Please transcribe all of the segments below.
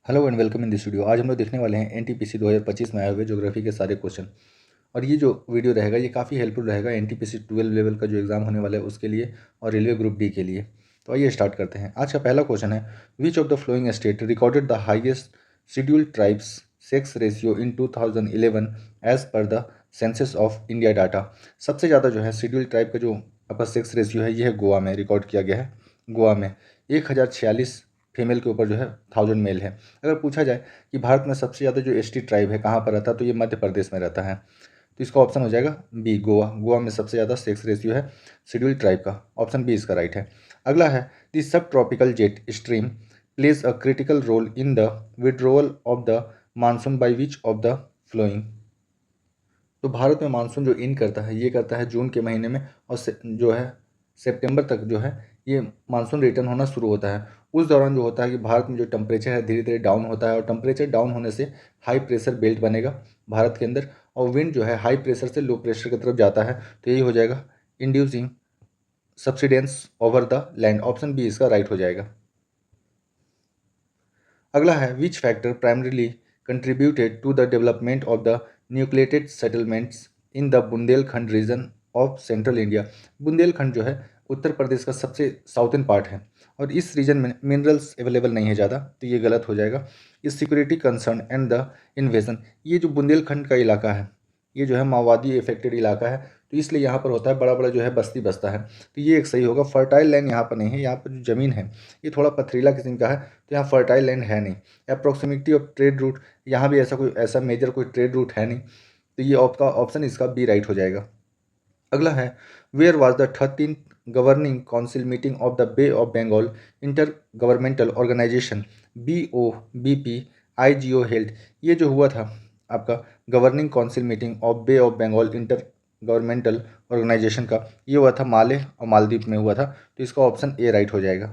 Hello and welcome in this video. आज हम लोग देखने वाले हैं एनटीपीसी 2025 में आए हुए ज्योग्राफी के सारे क्वेश्चन। और ये जो वीडियो रहेगा ये काफ़ी हेल्पफुल रहेगा एनटीपीसी 12 लेवल का जो एग्ज़ाम होने वाला है उसके लिए और रेलवे ग्रुप डी के लिए। तो आइए स्टार्ट करते हैं। आज का पहला क्वेश्चन है, which of the flowing state recorded the highest scheduled tribes sex ratio in 2011 as per the census of India data. सबसे ज़्यादा जो है शेड्यूल्ड ट्राइब का जो आपका सेक्स रेशियो है ये है गोवा में रिकॉर्ड किया गया है। गोवा में 1046 फीमेल के ऊपर जो है 1000 मेल है। अगर पूछा जाए कि भारत में सबसे ज़्यादा जो एसटी ट्राइब है कहाँ पर रहता है तो ये मध्य प्रदेश में रहता है। तो इसका ऑप्शन हो जाएगा बी, गोवा। गोवा में सबसे ज़्यादा सेक्स रेशियो है शेड्यूल्ड ट्राइब का। ऑप्शन बी इसका राइट है। अगला है, the sub tropical jet stream plays a critical role in the withdrawal of the monsoon by which of the flowing. तो भारत में मानसून जो इन करता है ये करता है जून के महीने में, और जो है सितंबर तक जो है ये मानसून रिटर्न होना शुरू होता है। उस दौरान जो होता है कि भारत में जो टेम्परेचर है धीरे धीरे डाउन होता है, और टेम्परेचर डाउन होने से हाई प्रेशर बेल्ट बनेगा भारत के अंदर, और विंड जो है हाई प्रेशर से लो प्रेशर की तरफ जाता है। तो यही हो जाएगा inducing subsidence over the land. Option B इसका राइट हो जाएगा। अगला है, which factor primarily contributed to the development of the nucleated settlements in the Bundelkhand region of central India. Bundelkhand जो है उत्तर प्रदेश का सबसे साउथर्न पार्ट है, और इस रीजन में मिनरल्स अवेलेबल नहीं है ज़्यादा, तो ये गलत हो जाएगा। इस security concern and the invasion, ये जो बुंदेलखंड का इलाका है ये जो है माओवादी इफेक्टेड इलाका है, तो इसलिए यहाँ पर होता है बड़ा बड़ा जो है बस्ती बसता है। तो ये एक सही होगा। फर्टाइल लैंड यहाँ पर नहीं है, यहाँ पर जो ज़मीन है ये थोड़ा पथरीला किस्म का है, तो यहाँ फर्टाइल लैंड है नहीं। अप्रॉक्सिमिटी ऑफ ट्रेड रूट, यहाँ भी ऐसा मेजर कोई ट्रेड रूट है नहीं, तो ये आपका ऑप्शन इसका बी राइट हो जाएगा। अगला है, where was the 13th governing council meeting of the bay of Bengal inter governmental organisation BOBP IGO held. ये जो हुआ था आपका governing council meeting of bay of Bengal inter governmental organisation का, ये हुआ था माले और मालदीव में हुआ था, तो इसका ऑप्शन ए राइट हो जाएगा।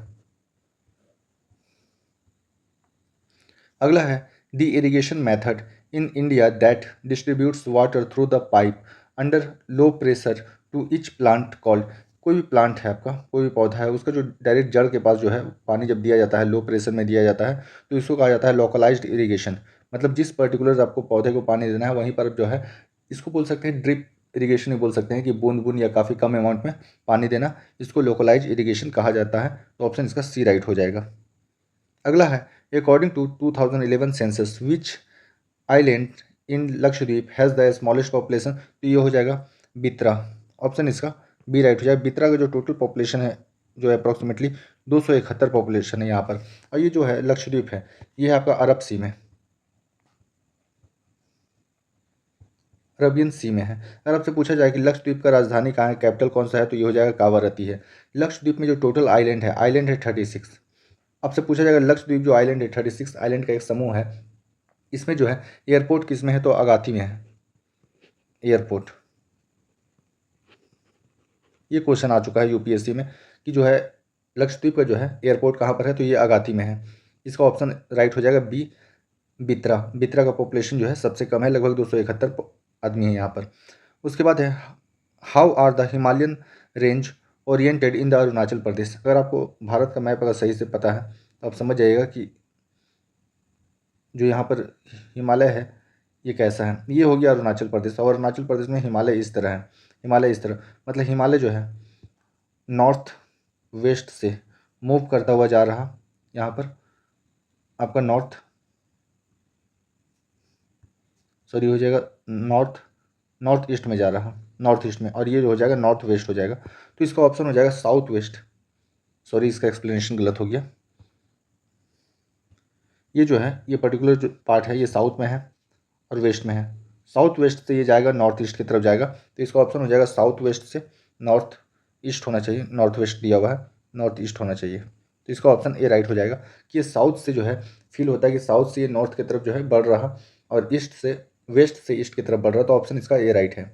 अगला है, the irrigation method in India that distributes water through the pipe under low pressure to each plant called. कोई भी प्लांट है आपका, कोई भी पौधा है, उसका जो डायरेक्ट जड़ के पास जो है पानी जब दिया जाता है लो प्रेशर में दिया जाता है, तो इसको कहा जाता है लोकलाइज्ड इरिगेशन। मतलब जिस पर्टिकुलर आपको पौधे को पानी देना है वहीं पर जो है, इसको बोल सकते हैं ड्रिप इरिगेशन ही बोल सकते हैं, कि बूंद बूंद या काफ़ी कम अमाउंट में पानी देना, इसको लोकलाइज इरिगेशन कहा जाता है। तो ऑप्शन इसका सी राइट हो जाएगा। अगला है, according to 2011 census which island in Lakshadweep has the smallest population. तो ये हो जाएगा बित्रा। ऑप्शन इसका बी राइट हो जाएगा। बित्रा का जो टोटल पॉपुलेशन है जो है अप्रॉक्सीमेटली 271 पॉपुलेशन है यहाँ पर, और ये जो है लक्षद्वीप है ये है आपका अरब सी में, अरबियन सी में है। अगर आपसे पूछा जाए कि लक्षद्वीप का राजधानी कहाँ है, कैपिटल कौन सा है, तो ये हो जाएगा कावारती है। लक्षद्वीप में जो टोटल आइलैंड है 36। आपसे पूछा जाएगा लक्षद्वीप जो आइलैंड है 36 आइलैंड का एक समूह है, इसमें जो है एयरपोर्ट किस में है, तो अगाती में है एयरपोर्ट। ये क्वेश्चन आ चुका है यूपीएससी में कि जो है लक्षद्वीप का जो है एयरपोर्ट कहाँ पर है, तो ये अगाती में है। इसका ऑप्शन राइट हो जाएगा बी, बित्रा। बित्रा का पॉपुलेशन जो है सबसे कम है, लगभग 271 आदमी है यहाँ पर। उसके बाद है, how are the Himalayan range oriented in the Arunachal Pradesh. अगर आपको भारत का मैप अगर सही से पता है तो आप समझ जाइएगा कि जो यहाँ पर हिमालय है ये कैसा है। ये हो गया अरुणाचल प्रदेश, और अरुणाचल प्रदेश में हिमालय इस तरह है। हिमालय इस तरह मतलब हिमालय जो है नॉर्थ वेस्ट से मूव करता हुआ जा रहा, यहाँ पर आपका हो जाएगा नॉर्थ ईस्ट में जा रहा, नॉर्थ ईस्ट में, और ये जो हो जाएगा नॉर्थ वेस्ट हो जाएगा। तो इसका ऑप्शन हो जाएगा साउथ वेस्ट। इसका एक्सप्लेनेशन गलत हो गया। ये जो है ये पर्टिकुलर जो पार्ट है ये साउथ में है और वेस्ट में है। साउथ वेस्ट से ये जाएगा नॉर्थ ईस्ट की तरफ जाएगा, तो इसका ऑप्शन हो जाएगा साउथ वेस्ट से नॉर्थ ईस्ट होना चाहिए। नॉर्थ वेस्ट दिया हुआ है, नॉर्थ ईस्ट होना चाहिए, तो इसका ऑप्शन ए राइट हो जाएगा कि ये साउथ से जो है फील होता है कि साउथ से ये नॉर्थ की तरफ जो है बढ़ रहा, और ईस्ट से वेस्ट से ईस्ट की तरफ बढ़ रहा, तो ऑप्शन इसका ए राइट है।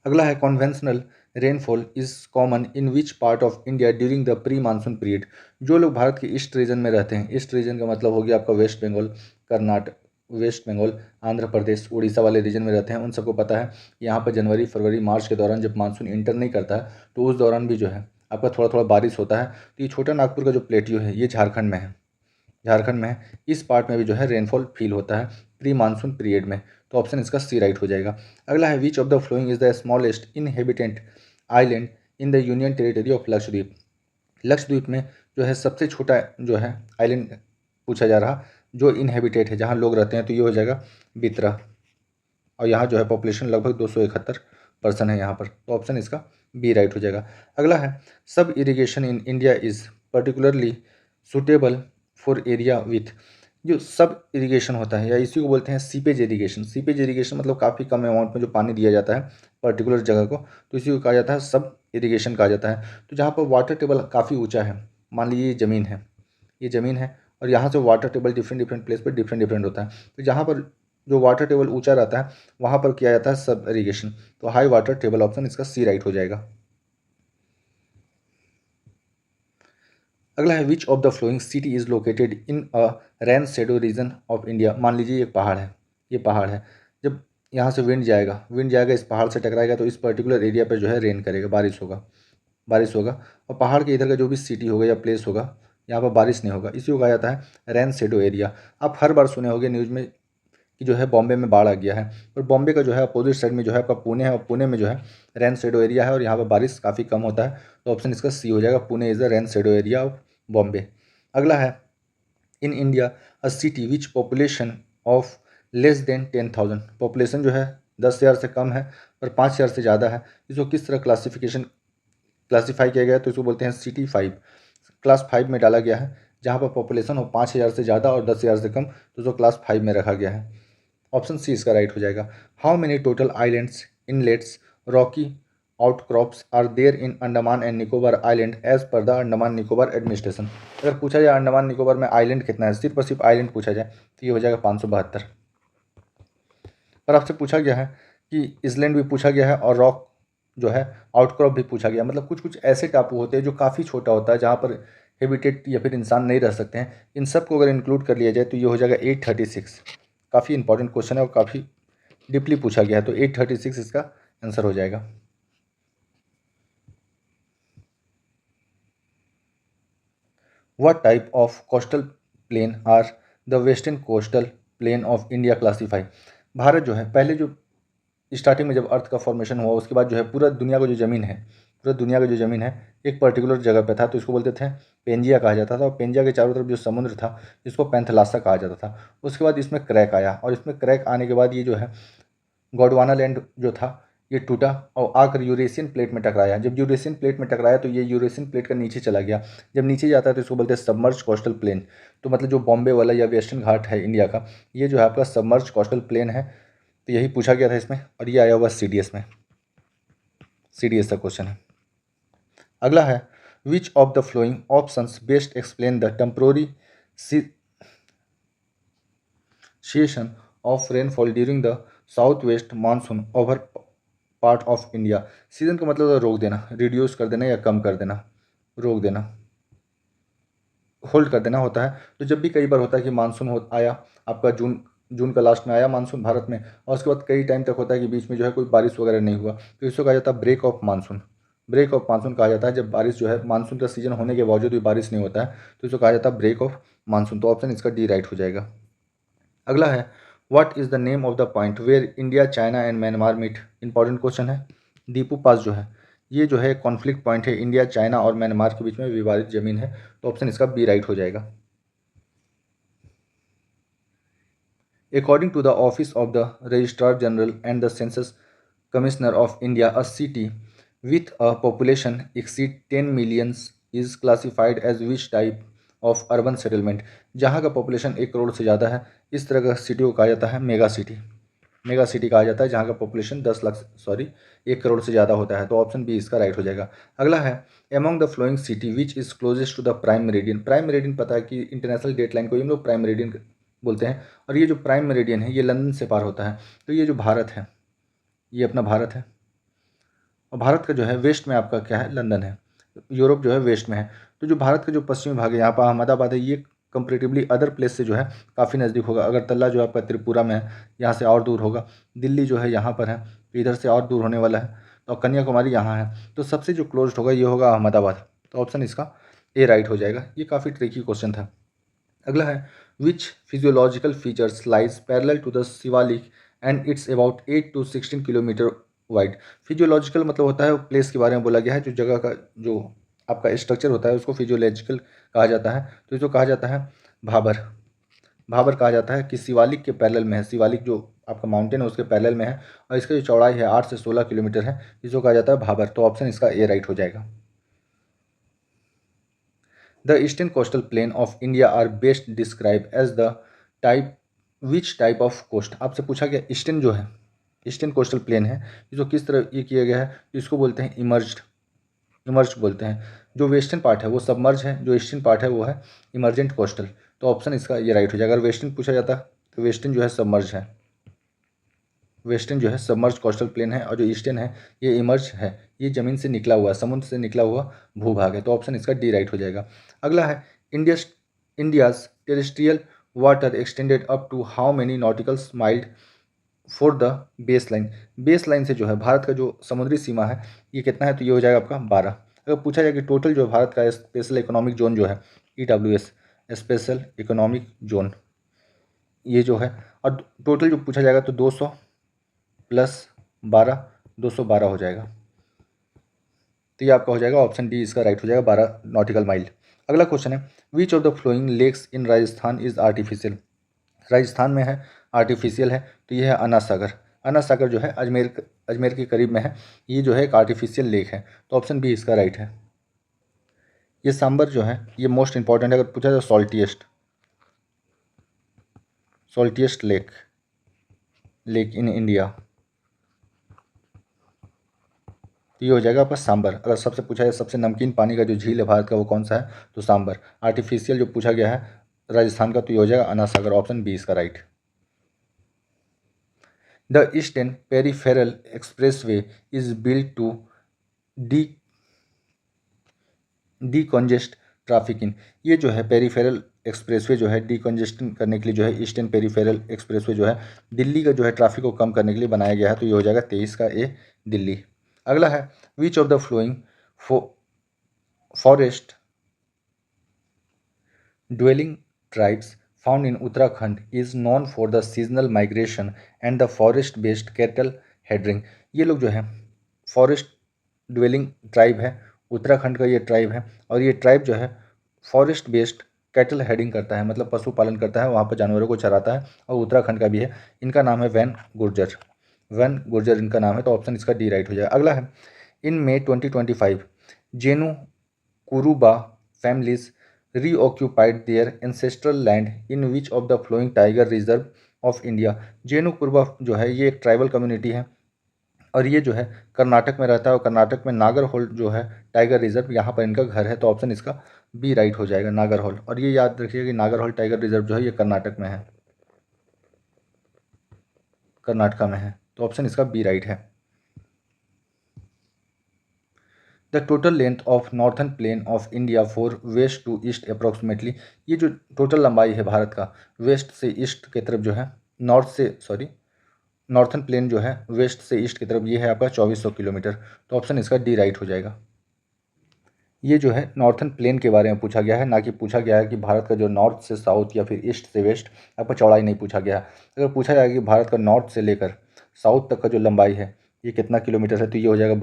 अगला है, conventional rainfall is common in which part of India during the pre monsoon period. जो लोग भारत के ईस्ट रीजन में रहते हैं, ईस्ट रीजन का मतलब हो गया आपका वेस्ट बंगाल, कर्नाटक, वेस्ट बंगाल, आंध्र प्रदेश, उड़ीसा वाले रीजन में रहते हैं, उन सबको पता है यहाँ पर जनवरी फरवरी मार्च के दौरान जब मानसून इंटर नहीं करता है तो उस दौरान भी जो है आपका थोड़ा थोड़ा बारिश होता है। तो ये छोटा नागपुर का जो प्लेट्यू है ये झारखंड में है, झारखंड में है। इस पार्ट में भी जो है रेनफॉल फील होता है प्री मानसून पीरियड में। तो ऑप्शन इसका सी राइट हो जाएगा। अगला है which of the flowing is the smallest inhabitant island in the union territory of Lakshadweep. Lakshadweep में जो है सबसे छोटा जो है आइलैंड पूछा जा रहा जो इनहेबिटेट है, जहाँ लोग रहते हैं, तो ये हो जाएगा बित्रा। और यहाँ जो है पॉपुलेशन लगभग 271% है यहाँ पर। तो ऑप्शन इसका बी राइट हो जाएगा। अगला है सब irrigation in India is particularly suitable for area with. जो सब इरिगेशन होता है या इसी को बोलते हैं सीपेज इरिगेशन। सीपेज इरिगेशन मतलब काफ़ी कम अमाउंट में जो पानी दिया जाता है पर्टिकुलर जगह को, तो इसी को कहा जाता है सब इरिगेशन कहा जाता है। तो जहाँ पर वाटर टेबल काफ़ी ऊंचा है, मान लीजिए ये ज़मीन है, ये ज़मीन है और यहाँ से water table different different place पर डिफरेंट डिफरेंट होता है। तो जहाँ पर जो वाटर टेबल ऊंचा रहता है वहाँ पर किया जाता है सब इरिगेशन। तो हाई वाटर टेबल ऑप्शन इसका सी राइट हो जाएगा। अगला है which of the flowing city is located in a rain shadow reason of India. मान लीजिए एक पहाड़ है, ये पहाड़ है, जब यहाँ से विंड जाएगा इस पहाड़ से टकराएगा तो इस पर्टिकुलर एरिया पर जो है रेन करेगा, बारिश होगा। और पहाड़ के इधर का जो भी सिटी होगा या प्लेस होगा यहाँ पर बारिश नहीं होगा, इसी को कहा जाता है रेन शेडो एरिया। आप हर बार सुने होंगे न्यूज़ में कि जो है बॉम्बे में बाढ़ आ गया है, और बॉम्बे का जो है अपोजिट साइड में जो है आपका पुणे है, और पुणे में जो है रेन शेडो एरिया है और यहाँ पर बारिश काफ़ी कम होता है। तो ऑप्शन इसका सी हो जाएगा, Pune is the rain shadow area of Bombay. अगला है in India a city which population of less than 10,000। Population जो है 10,000 से कम है और 5,000 से ज़्यादा है, इसको किस तरह क्लासीफाई किया गया है? तो इसको बोलते हैं सिटी 5, क्लास 5 में डाला गया है। जहाँ पर पॉपुलेशन हो 5,000 से ज़्यादा और 10,000 से कम, तो उसको क्लास 5 में रखा गया है। ऑप्शन सी इसका राइट हो जाएगा। How many total islands, inlets, rocky outcrops are there in Andaman and Nicobar island as per the Andaman Nicobar administration. अगर पूछा जाए अंडमान निकोबार में आइलैंड कितना है, सिर्फ और सिर्फ आइलैंड पूछा जाए, तो ये हो जाएगा 572। पर आपसे पूछा गया है कि इसलैंड भी पूछा गया है और रॉक जो है आउटक्रॉप भी पूछा गया। मतलब कुछ कुछ ऐसे टापू होते हैं जो काफ़ी छोटा होता है, जहाँ पर हेबिटेट या फिर इंसान नहीं रह सकते हैं। इन सब को अगर इंक्लूड कर लिया जाए तो ये हो जाएगा 836। काफ़ी इंपॉर्टेंट क्वेश्चन है और काफ़ी डीपली पूछा गया है, तो 836 इसका आंसर हो जाएगा। What type of coastal plain are the western coastal plain of India classify? Bharat जो है पहले जो स्टार्टिंग में जब अर्थ का फॉर्मेशन हुआ उसके बाद जो है पूरा दुनिया का जो ज़मीन है, पूरा दुनिया का जो ज़मीन है एक पर्टिकुलर जगह पे था, तो इसको बोलते थे पेंजिया कहा जाता था। और पेंजिया के चारों तरफ जो समुद्र था इसको पैंथलासा कहा जाता था। उसके बाद इसमें क्रैक आया और इसमें क्रैक आने के बाद ये जो है गोंडवाना लैंड जो था ये टूटा और आकर यूरेशियन प्लेट में टकराया। जब यूरेशियन प्लेट में टकराया तो ये यूरेशियन प्लेट का नीचे चला गया। जब नीचे जाता है तो इसको बोलते हैं सबमर्ज कोस्टल प्लेन। तो मतलब जो बॉम्बे वाला या वेस्टर्न घाट है इंडिया का, ये जो है आपका सबमर्ज कोस्टल प्लेन है। तो यही पूछा गया था इसमें और ये आया हुआ CDS में, CDS का क्वेश्चन है। अगला है which of the flowing options best explain the temporary session of rainfall during the south west monsoon over part of India. Season का मतलब है रोक देना, रिड्यूस कर देना या कम कर देना, रोक देना, होल्ड कर देना होता है। तो जब भी कई बार होता है कि मानसून आया आपका जून का लास्ट में आया मानसून भारत में, और उसके बाद कई टाइम तक होता है कि बीच में जो है कोई बारिश वगैरह नहीं हुआ, तो इसको कहा जाता है break of monsoon. Break of monsoon कहा जाता है जब बारिश जो है मानसून का सीजन होने के बावजूद भी बारिश नहीं होता है, तो इसको कहा जाता है ब्रेक ऑफ मानसून। तो ऑप्शन इसका डी राइट हो जाएगा। अगला है what is the name of the point where India China and Myanmar meet. Important question है। दीपू पास जो है ये जो है कॉन्फ्लिक्ट पॉइंट है, इंडिया चाइना और म्यांमार के बीच में विवादित जमीन है। तो ऑप्शन इसका बी राइट हो जाएगा। According to the office of the registrar general and the census commissioner of India a city with a population exceed 10 millions is classified as which type of urban settlement. जहाँ का population 1 crore से ज़्यादा है इस तरह का सिटी को कहा जाता है मेगा सिटी। मेगा सिटी कहा जाता है जहाँ का पॉपुलेशन 1 करोड़ से ज़्यादा होता है। तो ऑप्शन बी इसका राइट हो जाएगा। अगला है among the flowing city which is closest to the prime meridian. Prime meridian पता है कि इंटरनेशनल डेट लाइन को हम लोग प्राइम मेरिडियन बोलते हैं, और ये जो प्राइम मेरिडियन है ये लंदन से पार होता है। तो ये जो भारत है ये अपना भारत है, और भारत का जो है वेस्ट में आपका क्या है, लंदन है। यूरोप जो है वेस्ट में है। तो जो भारत का जो पश्चिमी भाग है यहाँ पर अहमदाबाद है, ये कंपेरेटिवली अदर प्लेस से जो है काफ़ी नज़दीक होगा। अगरतला जो आपका त्रिपुरा में है यहाँ से और दूर होगा। दिल्ली जो है यहाँ पर है तो इधर से और दूर होने वाला है। और कन्याकुमारी यहाँ है, तो सबसे जो क्लोज होगा ये होगा अहमदाबाद। तो ऑप्शन इसका ए राइट हो जाएगा। ये काफ़ी ट्रिकी क्वेश्चन था। अगला है which physiological features lies parallel to the Shivalik and it's about 8 to 16 kilometre wide. Physiological मतलब होता है प्लेस के बारे में बोला गया है, जो जगह का जो आपका स्ट्रक्चर होता है उसको फिजियोलॉजिकल कहा जाता है। तो इसको कहा जाता है भाबर। भाबर कहा जाता है कि शिवालिक के पैरेलल में है। शिवालिक जो आपका माउंटेन है उसके पैरेलल में है और इसका जो चौड़ाई है 8 से 16 किलोमीटर है, इसको कहा जाता है भाबर। तो ऑप्शन इसका ए राइट हो जाएगा। The eastern coastal plain of India are best describe as the type which type of coast. आपसे पूछा गया ईस्टर्न जो है, ईस्टर्न कोस्टल प्लेन है, जो किस तरह ये किया गया है, इसको बोलते हैं इमर्ज बोलते हैं। जो वेस्टर्न पार्ट है वो सबमर्ज है, जो ईस्टर्न पार्ट है वो है इमरजेंट कोस्टल। तो ऑप्शन इसका ये राइट हो जाएगा। अगर वेस्टर्न पूछा जाता तो वेस्टर्न जो है सबमर्ज है, वेस्टर्न जो है सबमर्ज कोस्टल प्लेन है, और जो ईस्टर्न है ये इमर्ज है, ये ज़मीन से निकला हुआ, समुद्र से निकला हुआ भूभाग है। तो ऑप्शन इसका डी राइट हो जाएगा। अगला है India's terrestrial water extended up to how many nautical mile for the base line. Base line से जो है भारत का जो समुद्री सीमा है ये कितना है, तो ये हो जाएगा आपका 12। अगर पूछा जाए कि टोटल जो भारत का स्पेशल इकोनॉमिक जोन जो है EWS स्पेशल इकोनॉमिक जोन ये जो है, और टोटल जो पूछा जाएगा तो 200 प्लस 12 212 हो जाएगा। तो ये आपका हो जाएगा ऑप्शन डी इसका राइट हो जाएगा, 12 नॉटिकल माइल। अगला क्वेश्चन है which of the flowing lakes in Rajasthan is artificial. Rajasthan में है, आर्टिफिशियल है, तो ये है अन्ना सागर। अन्ना सागर जो है अजमेर के करीब में है, ये जो है एक आर्टिफिशियल लेक है। तो ऑप्शन बी इसका राइट है। ये सांबर जो है ये मोस्ट इंपॉर्टेंट है, अगर पूछा जाए सॉल्टिएस्ट लेक इन इंडिया, तो ये हो जाएगा आपका सांबर। अगर सबसे पूछा जाए सबसे नमकीन पानी का जो झील है भारत का वो कौन सा है, तो सांबर। आर्टिफिशियल जो पूछा गया है राजस्थान का, तो ये हो जाएगा अन्ना सागर। ऑप्शन बी इसका right. The eastern peripheral expressway is built to de decongest traffic in. ये जो है पेरीफेरल एक्सप्रेसवे जो है डीकॉन्जेस्टन करने के लिए जो है ईस्टर्न पेरीफेरल एक्सप्रेसवे जो है दिल्ली का जो है ट्रैफिक को कम करने के लिए बनाया गया है। तो ये हो जाएगा 23 का ए दिल्ली। अगला है which of the flowing forest dwelling tribes found in Uttarakhand is known for the seasonal migration and the forest based cattle herding. ये लोग जो है फॉरेस्ट ड्वेलिंग ट्राइब है, उत्तराखंड का ये ट्राइब है, और ये ट्राइब जो है फॉरेस्ट बेस्ड कैटल हेडिंग करता है, मतलब पशुपालन करता है, वहाँ पर जानवरों को चराता है, और उत्तराखंड का भी है। इनका नाम है वैन गुर्जर इनका नाम है। तो ऑप्शन इसका डी राइट हो जाएगा। अगला है इन May 2025 जेनु Kuruba families reoccupied their ancestral land in which of the following tiger reserve of India। जेनु Kuruba जो है ये एक ट्राइबल कम्युनिटी है, और ये जो है कर्नाटक में रहता है, और कर्नाटक में नागरहोल जो है टाइगर रिजर्व, यहाँ पर इनका घर है। तो ऑप्शन इसका बी राइट हो जाएगा, नागरहोल। और ये याद रखिए कि नागरहोल टाइगर रिजर्व जो है ये कर्नाटक में है, कर्नाटका में है। तो ऑप्शन इसका बी राइट है। The total length of northern plain of India for west to east approximately. ये जो टोटल लंबाई है भारत का वेस्ट से ईस्ट की तरफ जो है, नॉर्थन प्लेन जो है वेस्ट से ईस्ट की तरफ, ये है आपका 2400 किलोमीटर। तो ऑप्शन इसका डी राइट हो जाएगा। ये जो है नॉर्थन प्लेन के बारे में पूछा गया है, ना कि पूछा गया है कि भारत का जो नॉर्थ से साउथ या फिर ईस्ट से वेस्ट आपका चौड़ाई नहीं पूछा गया है। अगर पूछा जाएगा कि भारत का नॉर्थ से लेकर साउथ तक का जो लंबाई है ये कितना किलोमीटर है, तो ये हो जाएगा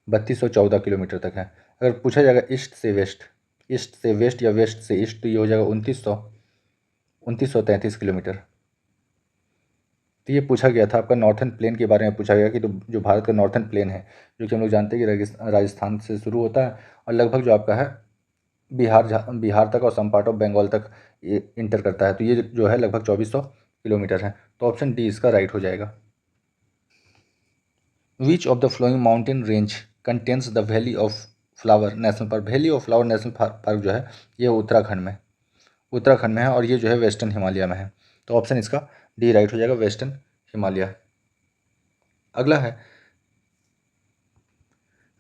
3214 किलोमीटर तक है। अगर पूछा जाएगा ईस्ट से वेस्ट या वेस्ट से ईस्ट, तो ये हो जाएगा 2933 किलोमीटर। तो ये पूछा गया था आपका नॉर्थन प्लेन के बारे में पूछा गया कि तो जो भारत का नॉर्थन प्लेन है, जो कि हम लोग जानते हैं कि राजस्थान से शुरू होता है और लगभग जो आपका है बिहार तक और सम पार्ट ऑफ बंगाल तक ये इंटर करता है, तो ये जो है लगभग 2400 किलोमीटर है। तो ऑप्शन डी इसका राइट हो जाएगा। Which of the flowing mountain range contains the valley of flower national park. Valley of flower national park जो है ये उत्तराखंड में है, और ये जो है वेस्टर्न हिमालय में है। तो ऑप्शन इसका डी राइट हो जाएगा, वेस्टर्न हिमालय। अगला है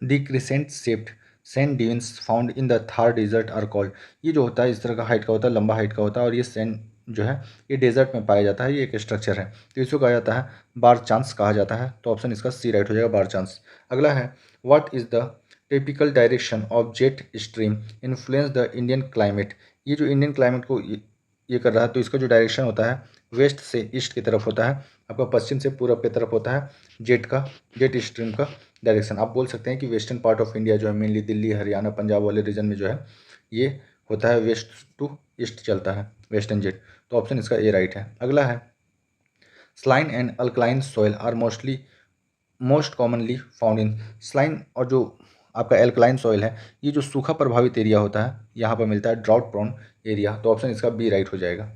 the crescent shaped sand dunes found in the Thar desert are called. ये जो होता है इस तरह का हाइट का होता है, लंबा हाइट का होता है, और ये सैंड जो है ये डेजर्ट में पाया जाता है, ये एक स्ट्रक्चर है, तो इसको कहा जाता है बार चांस कहा जाता है। तो ऑप्शन इसका सी राइट हो जाएगा, बार चांस। अगला है what is the typical direction of jet stream influence the Indian climate. ये जो इंडियन क्लाइमेट को ये कर रहा है, तो इसका जो डायरेक्शन होता है वेस्ट से ईस्ट की तरफ होता है, आपका पश्चिम से पूरब की तरफ होता है जेट स्ट्रीम का डायरेक्शन। आप बोल सकते हैं कि वेस्टर्न पार्ट ऑफ इंडिया जो है मेनली दिल्ली, हरियाणा, पंजाब वाले रीजन में जो है ये होता है वेस्ट टू ईस्ट चलता है वेस्टर्न जेट। तो ऑप्शन इसका ए राइट है। अगला है saline and alkaline soil are most commonly found in. Saline और जो आपका एल्कलाइन सॉइल है, ये जो सूखा प्रभावित एरिया होता है यहाँ पर मिलता है, ड्राउट प्रोन एरिया। तो ऑप्शन इसका बी राइट हो जाएगा।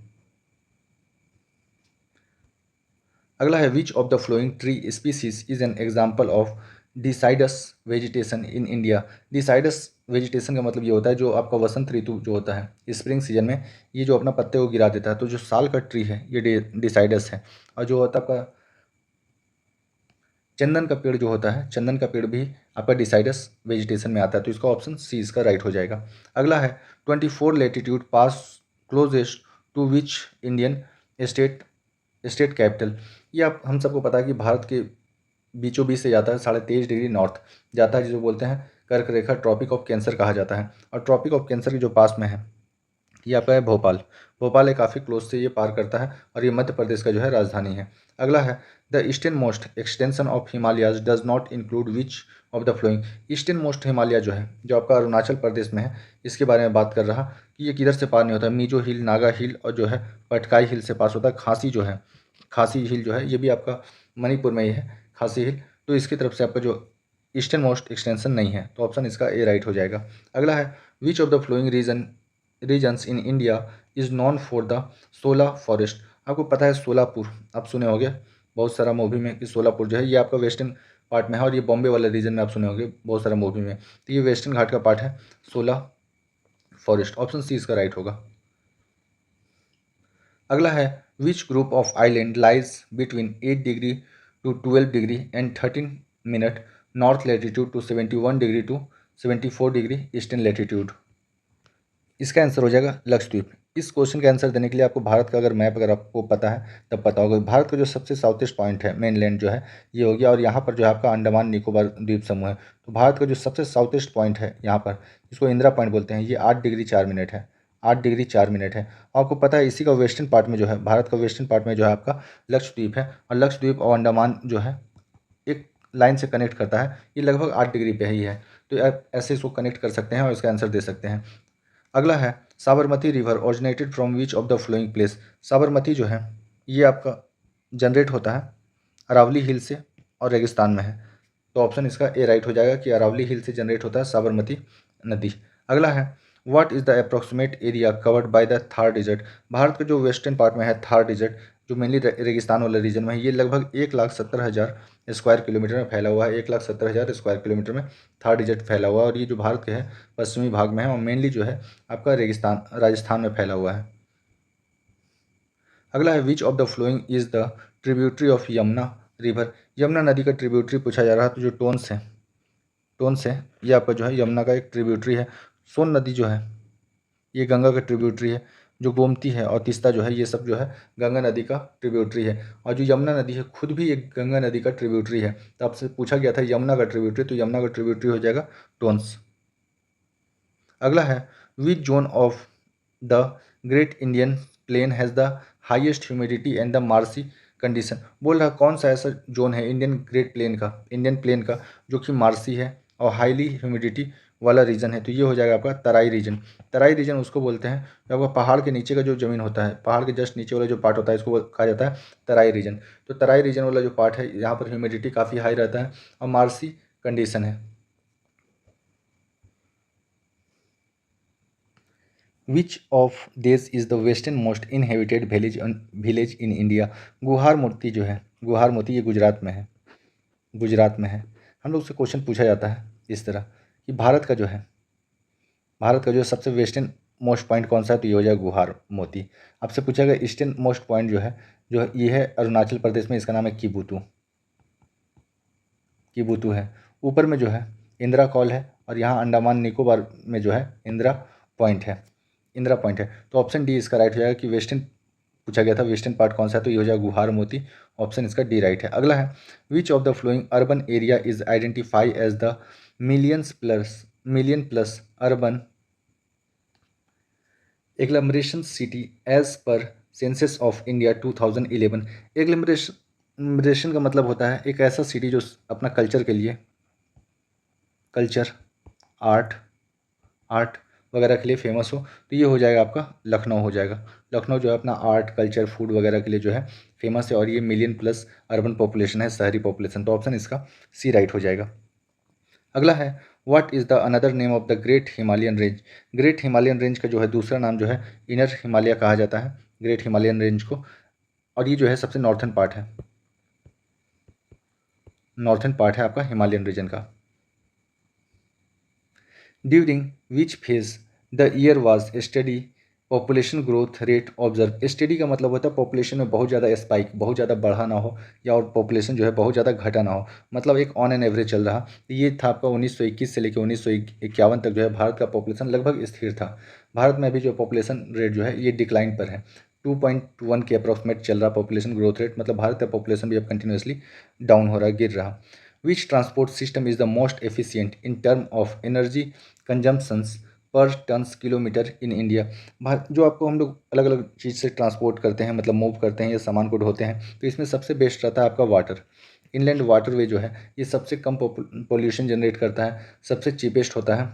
अगला है which of the following tree species is an example of deciduous vegetation in India. Deciduous vegetation का मतलब ये होता है जो आपका वसंत ऋतु जो होता है स्प्रिंग सीजन में ये जो अपना पत्ते को गिरा देता है, तो जो साल का ट्री है ये डिसाइडस है। और जो होता है आपका चंदन का पेड़ जो होता है, चंदन का पेड़ भी आपका डिसाइडस वेजिटेशन में आता है, तो इसका ऑप्शन सी इसका राइट हो जाएगा। अगला है 24 latitude pass closest to which Indian state capital. ये आप हम सबको पता है कि भारत के बीचों बीच से जाता है, 23.5 डिग्री नॉर्थ जाता है, जिसे बोलते हैं कर्क रेखा, ट्रॉपिक ऑफ कैंसर कहा जाता है। और ट्रॉपिक ऑफ कैंसर के जो पास में है ये आपका है भोपाल। भोपाल है काफ़ी क्लोज से ये पार करता है और ये मध्य प्रदेश का जो है राजधानी है। अगला है the eastern most extension of Himalayas does not include which of the flowing. Eastern most Himalaya जो है जो आपका अरुणाचल प्रदेश में है, इसके बारे में बात कर रहा कि ये किधर से पार नहीं होता। मीजो हिल, नागा हिल और जो है पटकाई हिल से पास होता है। खांसी जो है, खांसी हिल जो है ये भी आपका मणिपुर में ही है, खांसी हिल। तो इसकी तरफ से आपका जो ईस्टर्न मोस्ट एक्सटेंशन नहीं है, तो ऑप्शन इसका ए राइट हो जाएगा। अगला है which of the flowing regions in India is known for the shola forest. आपको पता है सोलापुर, आप सुने होंगे बहुत सारा मूवी में कि सोलापुर जो है ये आपका वेस्टर्न पार्ट में है, और ये बॉम्बे वाले रीजन में आप सुने होंगे बहुत सारा मूवी में। तो ये वेस्टर्न घाट का पार्ट है सोला फॉरेस्ट। ऑप्शन सी इसका राइट होगा। अगला है which group of island lies between 8 degree to 12 degree and 13 minute north latitude to 71 degree to 74 degree eastern latitude. इसका आंसर हो जाएगा लक्षद्वीप। इस क्वेश्चन का आंसर देने के लिए आपको भारत का अगर मैप अगर आपको पता है तब पता होगा। भारत का जो सबसे साउथ ईस्ट पॉइंट है मेनलैंड जो है ये हो गया, और यहाँ पर जो है आपका अंडमान निकोबार द्वीप समूह है। तो भारत का जो सबसे साउथ ईस्ट पॉइंट है यहाँ पर, इसको इंदिरा पॉइंट बोलते हैं, ये 8 डिग्री 4 मिनट है, 8 डिग्री 4 मिनट है। और आपको पता है इसी का वेस्टर्न पार्ट में जो है, भारत का वेस्टर्न पार्ट में जो है आपका लक्षद्वीप है, और लक्षद्वीप और अंडमान जो है एक लाइन से कनेक्ट करता है, ये लगभग 8 डिग्री पे ही है। तो आप ऐसे इसको कनेक्ट कर सकते हैं और इसका आंसर दे सकते हैं। अगला है Sabarmati river originated from which of the flowing place. Sabarmati जो है ये आपका जनरेट होता है अरावली हिल से और रेगिस्तान में है। तो ऑप्शन इसका ए राइट हो जाएगा कि अरावली हिल से जनरेट होता है साबरमती नदी। अगला है what is the approximate area covered by the Thar desert. Bharat के जो वेस्टर्न पार्ट में है थार डिजर्ट, जो मेनली रेगिस्तान वाले रीजन में है, ये लगभग 1,70,000 स्क्वायर किलोमीटर में फैला हुआ है। 1,70,000 स्क्वायर किलोमीटर में थार डिजर्ट फैला हुआ है, और ये जो भारत के है पश्चिमी भाग में है, और मेनली जो है आपका रेगिस्तान राजस्थान में फैला हुआ है। अगला है which of the flowing is the tributary of Yamuna river. Yamuna नदी का ट्रिब्यूटरी पूछा जा रहा है, तो जो टोन्स है ये आपका जो है यमुना का एक ट्रिब्यूटरी है। सोन नदी जो है ये गंगा का ट्रिब्यूटरी है। जो गोमती है और तीस्ता जो है ये सब जो है गंगा नदी का ट्रिब्यूटरी है। और जो यमुना नदी है खुद भी एक गंगा नदी का ट्रिब्यूटरी है। तो आपसे पूछा गया था यमुना का ट्रिब्यूटरी, तो यमुना का ट्रिब्यूटरी हो जाएगा टोन्स। अगला है which zone of the great Indian plain has the highest humidity and the marshy condition. बोल रहा कौन सा ऐसा जोन है इंडियन प्लेन का जो कि मार्सी है और हाईली ह्यूमिडिटी वाला रीजन है। तो ये हो जाएगा आपका तराई रीजन। तराई रीजन उसको बोलते हैं जो आपका पहाड़ के नीचे का जो ज़मीन होता है, पहाड़ के जस्ट नीचे वाला जो पार्ट होता है, इसको कहा जाता है तराई रीजन। तो तराई रीजन वाला जो पार्ट है यहाँ पर ह्यूमिडिटी काफ़ी हाई रहता है और मार्सी कंडीशन है। Which of this is the western most inhabited village in India. गुहार मोती जो है, गुहार मोती ये गुजरात में है, गुजरात में है। हम लोग से क्वेश्चन पूछा जाता है इस तरह कि भारत का जो सबसे वेस्टर्न मोस्ट पॉइंट कौन सा है, तो ये हो जाएगा गुहार मोती। आपसे पूछा गया ईस्टर्न मोस्ट पॉइंट जो ये है अरुणाचल प्रदेश में, इसका नाम है किबुतु है। ऊपर में जो है इंदिरा कॉल है, और यहाँ अंडमान निकोबार में जो है इंदिरा पॉइंट है। तो ऑप्शन डी इसका राइट हो जाएगा कि वेस्टर्न पूछा गया था वेस्टर्न पार्ट कौन सा है, तो ये हो जाएगा गुहार मोती, ऑप्शन इसका डी राइट है। अगला है which of the flowing urban area is identify as the million plus urban agglomeration city as per census of India 2011। Agglomeration का मतलब होता है एक ऐसा सिटी जो अपना कल्चर के लिए, कल्चर आर्ट आर्ट वगैरह के लिए फेमस हो, तो ये हो जाएगा आपका लखनऊ हो जाएगा। लखनऊ जो है अपना आर्ट कल्चर फूड वगैरह के लिए जो है फेमस है, और ये मिलियन प्लस अर्बन पॉपुलेशन है, शहरी पॉपुलेशन, तो ऑप्शन इसका सी राइट हो जाएगा। अगला है what is the another name of the great Himalayan range. Great Himalayan range का जो है दूसरा नाम जो है इनर हिमालय कहा जाता है ग्रेट हिमालयन रेंज को, और ये जो है सबसे नॉर्थन पार्ट है, नॉर्थन पार्ट है आपका हिमालयन रीजन का। During which phase the year was study population growth rate observe. Study का मतलब होता है पॉपुलेशन में बहुत ज़्यादा स्पाइक, बहुत ज़्यादा बढ़ा ना हो, या और पॉपुलेशन जो है बहुत ज़्यादा घटा ना हो, मतलब एक ऑन एन एवरेज चल रहा। ये था आपका 1921 से लेकर 1951 तक जो है भारत का पॉपुलेशन लगभग स्थिर था। भारत में अभी जो पॉपुलेशन रेट जो है ये डिक्लाइन पर है, 2.1 के अप्रॉक्सीमेट चल रहा पॉपुलेशन ग्रोथ रेट, मतलब भारत का पॉपुलेशन भी अब कंटिन्यूसली डाउन हो रहा है, गिर रहा। विच transport system is the most efficient in term of energy consumptions पर टन्स किलोमीटर इन इंडिया। जो आपको हम लोग अलग अलग चीज़ से ट्रांसपोर्ट करते हैं, मतलब मूव करते हैं या सामान को ढोते हैं, तो इसमें सबसे बेस्ट रहता है आपका वाटर। इनलैंड वाटरवे जो है ये सबसे कम पोल्यूशन जनरेट करता है, सबसे चीपेस्ट होता है,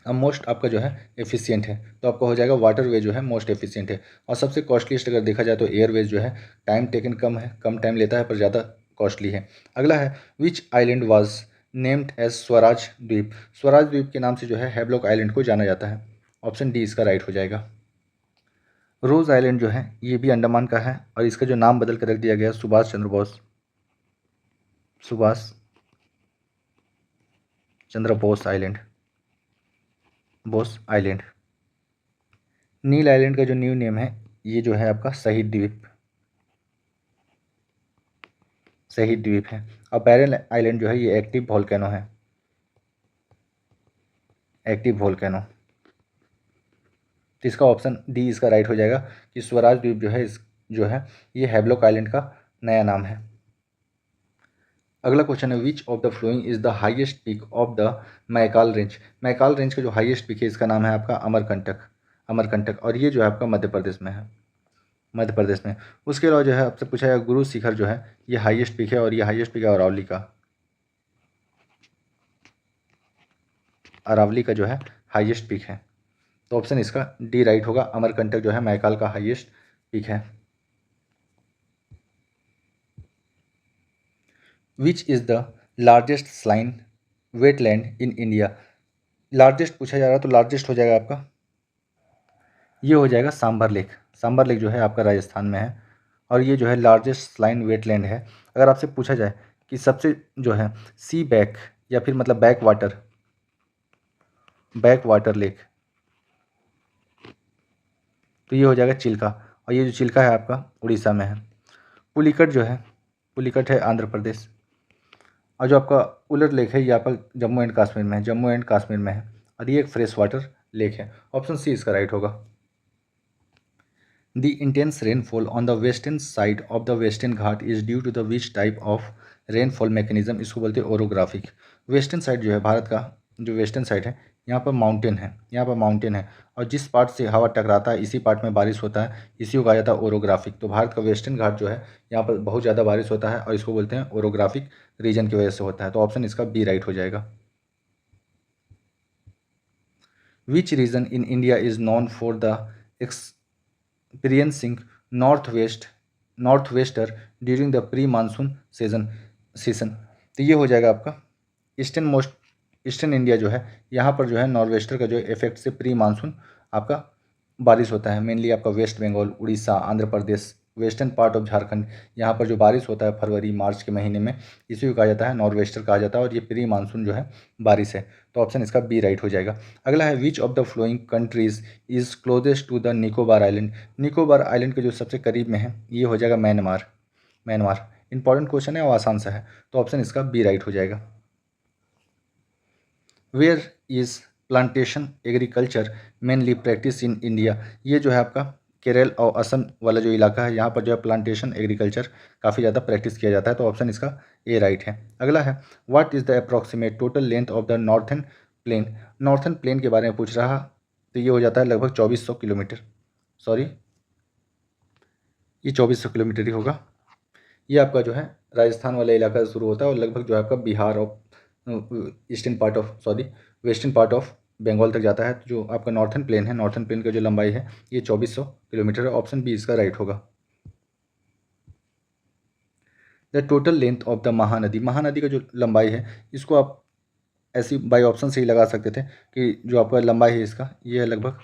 अब मोस्ट आपका जो है एफिशिएंट है, तो आपका हो जाएगा वाटरवे जो है मोस्ट एफिशिएंट है। और सबसे कॉस्टलीस्ट अगर देखा जाए तो एयरवेज जो है टाइम टेकन कम है, कम टाइम लेता है पर ज़्यादा कॉस्टली है। अगला है which island was named as Swaraj Dweep. Swaraj द्वीप के नाम से जो है हैवलॉक आइलैंड को जाना जाता है, ऑप्शन डी इसका राइट हो जाएगा। रोज आइलैंड जो है ये भी अंडमान का है, और इसका जो नाम बदल कर रख दिया गया सुभाष चंद्र बोस आइलैंड, बोस आइलैंड। नील आइलैंड का जो न्यू नेम है ये जो है आपका शहीद द्वीप है। और बैरन आइलैंड जो है ये एक्टिव वोल्केनो है, एक्टिव वोल्केनो, तो इसका ऑप्शन डी इसका राइट हो जाएगा कि स्वराज द्वीप जो है ये हैवलॉक आइलैंड का नया नाम है। अगला क्वेश्चन है which of the flowing is the highest peak of the Maikal range. Maikal range का जो हाईएस्ट पीक है इसका नाम है आपका अमरकंटक, और ये जो है आपका मध्य प्रदेश में है, मध्य प्रदेश में। उसके अलावा जो है आपसे पूछा जाएगा गुरु शिखर जो है ये हाईएस्ट पीक है, और ये हाईएस्ट पीक है अरावली का जो है हाईएस्ट पीक है, तो ऑप्शन इसका डी राइट होगा। अमरकंटक जो है मैकाल का हाईएस्ट पीक है। Which is the largest saline wetland in India. Largest पूछा जा रहा है तो लार्जेस्ट हो जाएगा आपका, ये हो जाएगा सांबर लेक। सांबर लेक जो है आपका राजस्थान में है, और ये जो है लार्जेस्ट स्लाइन वेटलैंड है। अगर आपसे पूछा जाए कि सबसे जो है सी बैक या फिर मतलब बैक वाटर लेक, तो ये हो जाएगा चिल्का, और ये जो चिल्का है आपका उड़ीसा में है। पुलिकट है आंध्र प्रदेश, और जो आपका उलर लेक है ये आपका जम्मू एंड कश्मीर में है, और ये एक फ्रेश वाटर लेक है, ऑप्शन सी इसका राइट होगा। The intense rainfall on the western side of the western Ghat is due to the which type of rainfall mechanism. इसको बोलते हैं ओरोग्राफिक। वेस्टर्न साइड जो है भारत का जो वेस्टर्न साइड है यहाँ पर माउंटेन है, और जिस पार्ट से हवा टकराता है इसी पार्ट में बारिश होता है, इसी को कहा जाता है ओरोग्राफिक। तो भारत का वेस्टर्न घाट जो है यहाँ पर बहुत ज़्यादा बारिश होता है, और इसको बोलते हैं ओरोग्राफिक रीजन की वजह से होता है, तो ऑप्शन इसका बी राइट हो जाएगा। Which region in India is non for the experiencing north Wester during the pre monsoon season, तो ये हो जाएगा आपका ईस्टर्न इंडिया जो है यहाँ पर जो है नॉर्थ वेस्टर का जो इफेक्ट से प्री मानसून आपका बारिश होता है। मेनली आपका West Bengal, Orissa, Andhra Pradesh, western part of Jharkhand, यहाँ पर जो बारिश होता है फरवरी मार्च के महीने में, इसी को कहा जाता है नॉर्थ वेस्टर कहा जाता है, और ये प्री मानसून जो है बारिश है, तो ऑप्शन इसका बी राइट हो जाएगा। अगला है which of the flowing countries is closest to the Nicobar island. Nicobar island के जो सबसे करीब में है ये हो जाएगा म्यांमार। इंपॉर्टेंट क्वेश्चन है और आसान सा है, तो ऑप्शन इसका बी राइट हो जाएगा। Where is plantation agriculture mainly practice in India. ये जो है आपका केरल और असम वाला जो इलाका है यहाँ पर जो है प्लांटेशन एग्रीकल्चर काफ़ी ज़्यादा प्रैक्टिस किया जाता है, तो ऑप्शन इसका ए राइट है। अगला है what is the approximate total length of the northern plain. Northern plain के बारे में पूछ रहा, तो ये हो जाता है लगभग 2400 किलोमीटर, सॉरी ये 2400 किलोमीटर ही होगा। ये आपका जो है राजस्थान वाला इलाका शुरू होता है और लगभग जो है आपका बिहार और वेस्टर्न पार्ट ऑफ बंगाल तक जाता है। तो जो आपका नॉर्थन प्लेन है, नॉर्थन प्लेन का जो लंबाई है ये 2400 किलोमीटर है। ऑप्शन बी इसका राइट होगा। The total length of the Mahanadi, Mahanadi का जो लंबाई है इसको आप ऐसी बाई ऑप्शन से ही लगा सकते थे कि जो आपका लंबाई है इसका ये है लगभग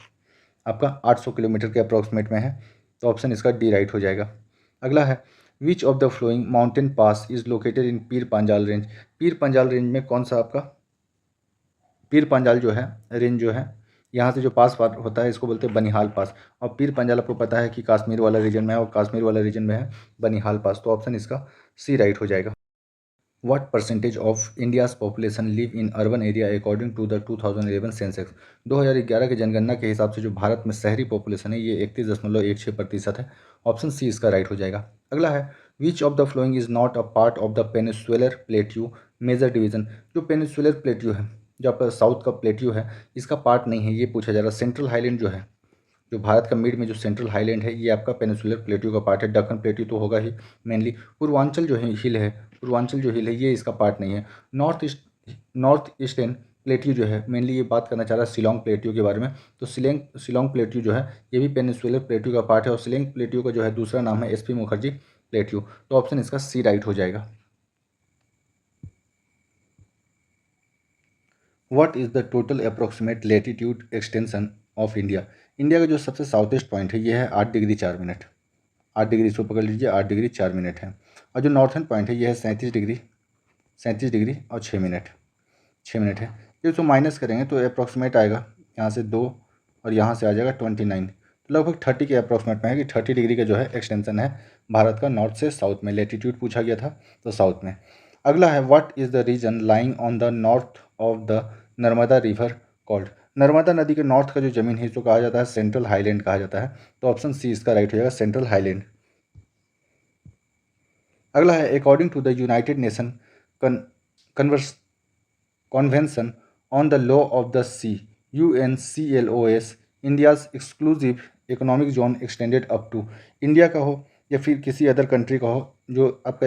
आपका 800 किलोमीटर के अप्रॉक्सीमेट में है, तो ऑप्शन इसका डी राइट हो जाएगा। अगला है which of the flowing mountain pass is located in Pir Panjal range. Pir Panjal range में कौन सा आपका पीर पांजाल जो है रेंज जो है यहाँ से जो पास पार होता है इसको बोलते हैं बनिहाल पास, और पीर पांजाल आपको पता है कि कश्मीर वाला रीजन में है और कश्मीर वाला रीजन में है बनिहाल पास, तो ऑप्शन इसका सी राइट हो जाएगा। What percentage of India's population live in urban area according to the 2011 Sensex. 2011 की जनगणना के हिसाब से जो भारत में शहरी पॉपुलेशन है ये 31.16% है। ऑप्शन सी इसका राइट हो जाएगा। अगला है which of the flowing is not a part of the peninsular plateau major division. जो पेनिसुलर प्लेट्यू है, जो आपका साउथ का प्लेट्यू है, इसका पार्ट नहीं है, ये पूछा जा रहा है। सेंट्रल हाईलैंड जो है, जो भारत का मिड में जो सेंट्रल हाईलैंड है ये आपका पेनिसुलर प्लेट्यू का पार्ट है। दक्कन प्लेट्यू तो होगा ही मेनली। पूर्वांचल जो है हिल है, पूर्वांचल जो हिल है ये इसका पार्ट नहीं है। नॉर्थ ईस्टर्न प्लेट्यू जो है मेनली ये बात करना चाह रहा है शिलोंग प्लेट्यू के बारे में, तो शिलोंग प्लेट्यू जो है ये भी पेनिसुलर प्लेट्यू का पार्ट है, और शिलोंग प्लेट्यू का जो है दूसरा नाम है SP मुखर्जी प्लेट्यू, तो ऑप्शन इसका सी राइट हो जाएगा। What is the total approximate latitude extension of India. India का जो सबसे साउथेस्ट पॉइंट है ये है 8 डिग्री 4 मिनट, 8 डिग्री इसको पकड़ लीजिए, 8 डिग्री 4 मिनट है। और जो नॉर्थन पॉइंट है ये है 37 डिग्री और 6 मिनट है। ये उसको माइनस करेंगे तो अप्रॉक्सीमेट आएगा यहाँ से 2 और यहाँ से आ जाएगा 29, तो लगभग 30 के अप्रॉक्सीमेट में है कि 30 डिग्री का जो है एक्सटेंशन है भारत का नॉर्थ से साउथ में। लेटीट्यूड पूछा गया था तो साउथ में। अगला है what is the region lying on the north of the Narmada river called. Narmada नदी के नॉर्थ का जो ज़मीन है इसको कहा जाता है सेंट्रल हाईलैंड कहा जाता है, तो ऑप्शन सी इसका राइट हो जाएगा, सेंट्रल हाईलैंड। अगला है according to the United Nation convention on the law of the sea UNCLOS India's exclusive economic zone extended up to. India का हो या फिर किसी अदर कंट्री का हो, जो आपका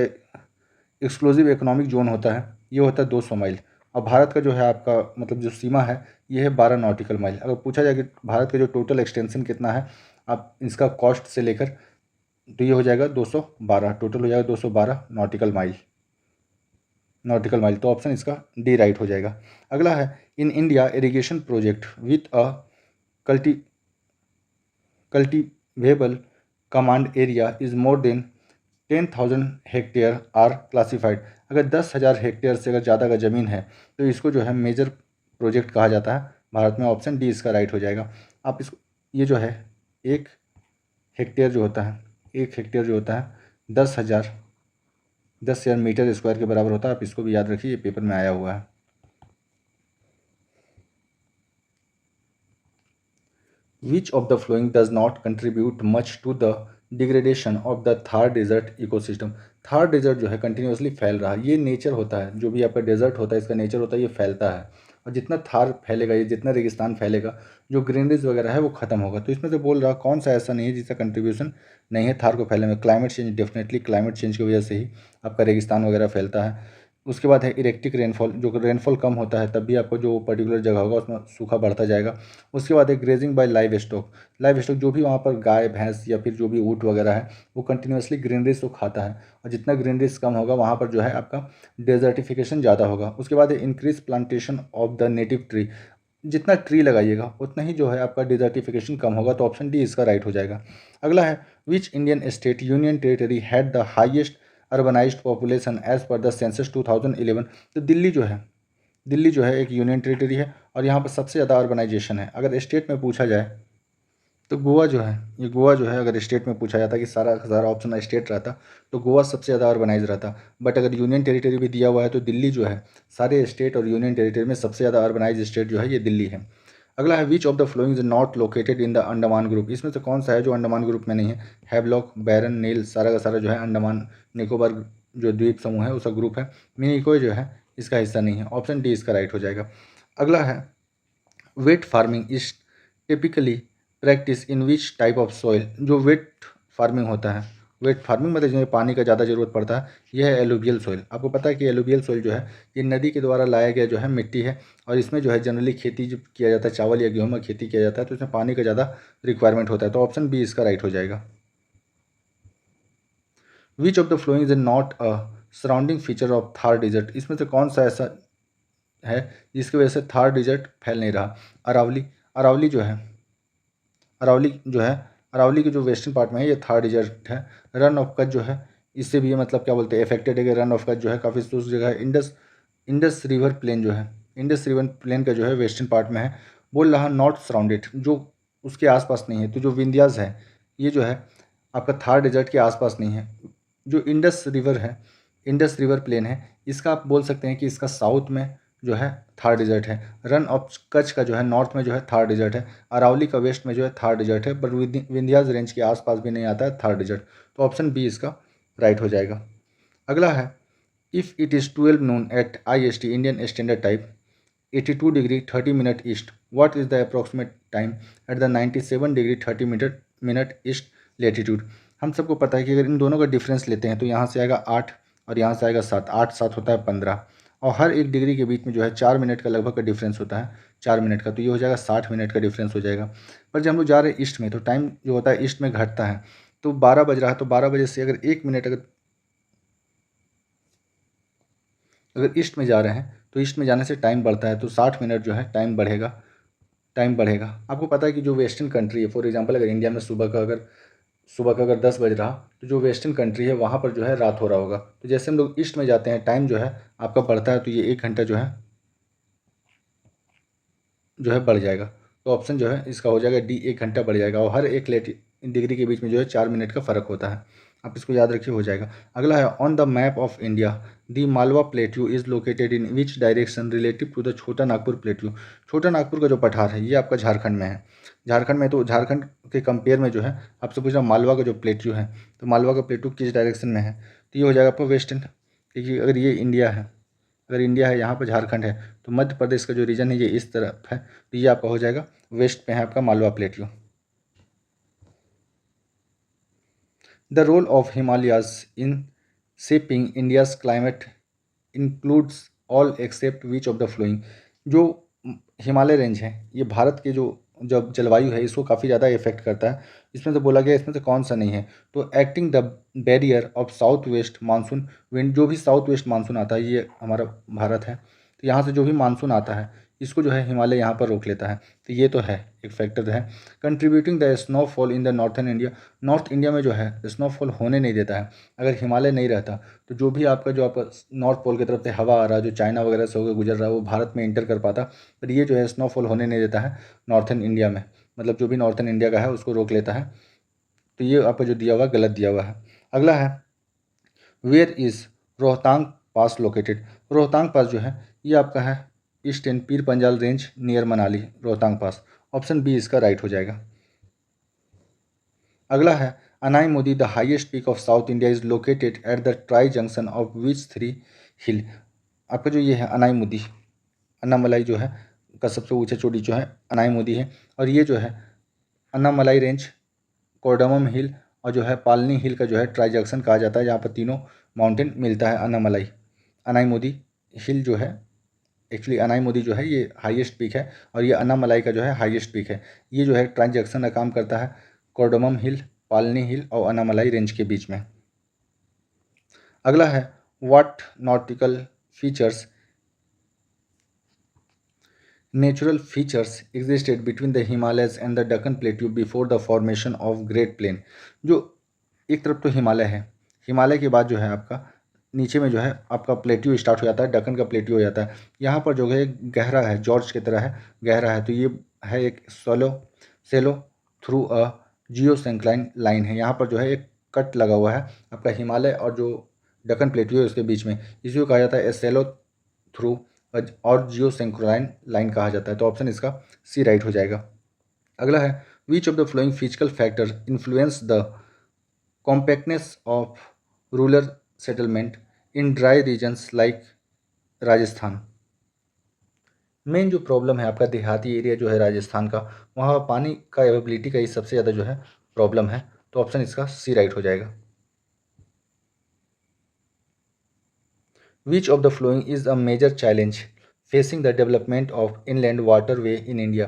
एक्सक्लूसिव इकोनॉमिक जोन होता है ये होता है 200 माइल, और भारत का जो है आपका मतलब जो सीमा है ये है 12 नॉटिकल माइल। अगर पूछा जाए कि भारत का जो टोटल एक्सटेंशन कितना है आप इसका कॉस्ट से लेकर, तो ये हो जाएगा 212, टोटल हो जाएगा 212 नॉटिकल माइल, तो ऑप्शन इसका डी राइट हो जाएगा। अगला है in India irrigation project with a cultivable command area is more than 10,000 hectare are classified. अगर 10,000 हेक्टेयर से अगर ज़्यादा का ज़मीन है तो इसको जो है मेजर प्रोजेक्ट कहा जाता है भारत में। ऑप्शन डी इसका राइट हो जाएगा। आप इसको ये जो है 1 हेक्टेयर जो होता है 10,000 मीटर स्क्वायर के बराबर होता है। आप इसको भी याद रखिए, ये पेपर में आया हुआ है। Which of the flowing does not contribute much to the degradation of the Thar desert ecosystem. Thar desert जो है कंटिन्यूसली फैल रहा है, ये नेचर होता है, जो भी आपका डेजर्ट होता है इसका नेचर होता है ये फैलता है, और जितना थार फैलेगा, ये जितना रेगिस्तान फैलेगा, जो ग्रीनरीज वगैरह है वो खत्म होगा। तो इसमें से बोल रहा कौन सा ऐसा नहीं है जिसका कंट्रीब्यूशन नहीं है थार को फैलने में। Climate change, definitely climate change की वजह से ही आपका रेगिस्तान वगैरह फैलता है। उसके बाद है इरेक्टिक रेनफॉल, जो रेनफॉल कम होता है तब भी आपको जो पर्टिकुलर जगह होगा उसमें सूखा बढ़ता जाएगा। उसके बाद है ग्रेजिंग बाय लाइव स्टॉक, जो भी वहाँ पर गाय भैंस या फिर जो भी ऊँट वगैरह है वो कंटिन्यूसली ग्रीनरीज को खाता है, और जितना ग्रीनरीज कम होगा वहाँ पर जो है आपका डेजर्टिफिकेशन ज़्यादा होगा। उसके बाद है increase plantation of the native tree, जितना ट्री लगाइएगा उतना ही जो है आपका डिजर्टिफिकेशन कम होगा, तो ऑप्शन डी इसका राइट हो जाएगा। अगला है which Indian state union territory had the highest urbanized population as per the census 2011। तो दिल्ली जो है एक यूनियन टेरिटरी है और यहाँ पर सबसे ज़्यादा अर्बनाइजेशन है। अगर स्टेट में पूछा जाए तो गोवा जो है अगर स्टेट में पूछा जाता कि सारा ऑप्शन स्टेट रहता तो गोवा सबसे ज़्यादा अर्बनाइज रहता, बट अगर यूनियन टेरिटरी भी दिया हुआ है तो दिल्ली जो है सारे स्टेट और यूनियन टेरिटरी में सबसे ज़्यादा अर्बनाइज स्टेट जो है ये दिल्ली है। अगला है which of the flowing is not located in the Andaman group, इसमें से कौन सा है जो अंडमान ग्रुप में नहीं है। हैवलॉक, बैरन, नील, सारा का सारा जो है अंडमान निकोबार जो द्वीप समूह है उसका ग्रुप है। मिनिकॉय जो है इसका हिस्सा नहीं है। ऑप्शन डी इसका राइट हो जाएगा। अगला है wet farming is typically practice in which type of soil, जो वेट फार्मिंग होता है, वेट फार्मिंग मतलब जिसमें पानी का ज़्यादा ज़रूरत पड़ता है, यह है एलुवियल सॉइल। आपको पता है कि एलुवियल सॉइल जो है ये नदी के द्वारा लाया गया जो है मिट्टी है, और इसमें जो है जनरली खेती जब किया जाता है, चावल या गेहूँ में खेती किया जाता है, तो इसमें पानी का ज़्यादा रिक्वायरमेंट होता है। तो ऑप्शन बी इसका राइट हो जाएगा। Which of the flowing is not a surrounding feature of Thar desert, इसमें से कौन सा ऐसा है जिसकी वजह से थार डिजर्ट फैल नहीं रहा। अरावली, अरावली जो है अरावली जो है अरावली के जो वेस्टर्न पार्ट में है ये थार डिजर्ट है। रन ऑफ कच्छ जो है इससे भी ये मतलब क्या बोलते हैं इफेक्टेड है कि रन ऑफ कच्छ जो है काफ़ी शुष्क जगह है। इंडस रिवर प्लेन जो है, इंडस रिवर प्लेन का जो है वेस्टर्न पार्ट में है। बोल रहा नॉट सराउंडेड, जो उसके आसपास नहीं है। तो जो विंध्यास है ये जो है आपका थार डेजर्ट के आसपास नहीं है। जो इंडस रिवर है, इंडस रिवर प्लेन है, इसका आप बोल सकते हैं कि इसका साउथ में जो है थार डेजर्ट है। रन ऑफ कच्छ का जो है नॉर्थ में जो है थार डेजर्ट है। अरावली का वेस्ट में जो है थार डेजर्ट है, बट विंध्यास रेंज के आसपास भी नहीं आता है थार डेजर्ट। तो ऑप्शन बी इसका राइट हो जाएगा। अगला है if it is 12 noon at IST Indian standard time 82 degree 30 minute east, what is the approximate time at the 97 degree 30 minute east latitude. हम सबको पता है कि अगर इन दोनों का डिफरेंस लेते हैं तो यहाँ से आएगा 8 और यहाँ से आएगा 7, 8 7 होता है 15, और हर एक डिग्री के बीच में जो है 4 मिनट का लगभग का डिफरेंस होता है, 4 मिनट का। तो ये हो जाएगा 60 मिनट का डिफरेंस हो जाएगा। पर जब हम लोग जा रहे हैं ईस्ट में तो टाइम जो होता है ईस्ट में घटता है। तो 12 बज रहा है, तो 12 बजे से अगर 1 मिनट अगर ईस्ट में जा रहे हैं तो ईस्ट में जाने से टाइम बढ़ता है, तो 60 मिनट जो है टाइम बढ़ेगा। आपको पता है कि जो वेस्टर्न कंट्री है, फॉर एग्जांपल अगर इंडिया में सुबह का अगर 10 बज रहा, तो जो वेस्टर्न कंट्री है वहाँ पर जो है रात हो रहा होगा। तो जैसे हम लोग ईस्ट में जाते हैं टाइम जो है आपका बढ़ता है, तो ये 1 घंटा जो है बढ़ जाएगा। तो ऑप्शन जो है इसका हो जाएगा डी, 1 घंटा बढ़ जाएगा। और हर एक डिग्री के बीच में जो है 4 मिनट का फ़र्क होता है। आप इसको याद रखिए, हो जाएगा। अगला है on the map of India the Malwa plateau is located in which direction relative to the Chota Nagpur plateau. छोटा नागपुर का जो पठार है ये आपका झारखंड में है। झारखंड में, तो झारखंड के कंपेयर में जो है आपसे पूछ रहा मालवा का जो प्लेट्यू है, तो मालवा का प्लेट्यू किस डायरेक्शन में है। तो ये हो जाएगा आपका वेस्टर्न, क्योंकि अगर ये इंडिया है, अगर इंडिया है यहाँ पर झारखंड है, तो मध्य प्रदेश का जो रीजन है ये इस तरफ है, तो ये आपका हो जाएगा वेस्ट में है आपका Malwa plateau. The role of Himalayas in shaping India's climate includes all except which of the flowing. जो हिमालय रेंज है ये भारत के जो जब जलवायु है इसको काफ़ी ज़्यादा इफेक्ट करता है। इसमें से बोला गया इसमें से कौन सा नहीं है। तो acting the barrier of south west monsoon wind, जो भी साउथ वेस्ट मानसून आता है ये हमारा भारत है, तो यहाँ से जो भी मानसून आता है इसको जो है हिमालय यहाँ पर रोक लेता है। तो ये तो है एक फैक्टर है। Contributing the snowfall in the northern India, north India में जो है स्नोफॉल होने नहीं देता है। अगर हिमालय नहीं रहता तो जो आपका नॉर्थ पोल की तरफ से हवा आ रहा है, जो चाइना वगैरह से होकर गुजर रहा है, वो भारत में इंटर कर पाता। पर ये जो है स्नोफॉल होने नहीं देता है नॉर्थन इंडिया में, मतलब जो भी नॉर्थन इंडिया का है उसको रोक लेता है। तो ये आपका जो दिया हुआ गलत दिया हुआ है। अगला है where is Rohtang pass located. Rohtang pass जो है ये आपका है east end Pir Panjal range near Manali, Rohtang pass. Option B इसका राइट हो जाएगा। अगला है Anai Mudi the highest peak of south India is located at the tri junction of which 3 hill. आपका जो ये है अनाई मोदी, अन्नामलाई जो है का सबसे ऊंचा चोटी जो है अनाई मोदी है, और ये जो है अन्नामलाई रेंज, कोर्डमम हिल और जो है पालनी हिल का जो है ट्राई जंक्शन कहा जाता है, जहाँ पर तीनों माउंटेन मिलता है अन्नामलाई। अनाई मोदी हिल जो है, एक्चुअली अनाई मोदी जो है ये हाईएस्ट पीक है, और ये अन्नामलाई का जो है हाईएस्ट पीक है। ये जो है ट्रांजैक्शन का काम करता है कोर्डमम हिल, पालनी हिल और अन्नामलाई रेंज के बीच में। अगला है what nautical features natural features existed between the Himalayas and the Deccan plateau before the formation of great plain. जो एक तरफ तो हिमालय है, हिमालय के बाद जो है आपका नीचे में जो है आपका प्लेट्यू स्टार्ट हो जाता है, डक्कन का प्लेट्यू हो जाता है। यहाँ पर जो है गहरा है, जॉर्ज की तरह है, गहरा है। तो ये है एक सेलो थ्रू अ जियोसेंक्लाइन लाइन है। यहाँ पर जो है एक कट लगा हुआ है आपका हिमालय और जो डक्कन प्लेट्यू है उसके बीच में, इसी को कहा जाता है ए सेलो थ्रू और जियोसिंक्रोनाइन लाइन कहा जाता है। तो ऑप्शन इसका सी राइट हो जाएगा। अगला है which of the flowing physical factor influence the compactness of rural settlement in dry regions like Rajasthan. Main जो प्रॉब्लम है आपका देहाती एरिया जो है राजस्थान का, वहाँ पानी का अवेबिलिटी का ही सबसे ज़्यादा जो है प्रॉब्लम है। तो ऑप्शन इसका सी राइट हो जाएगा। Which of the flowing is a major challenge facing the development of inland water way in India.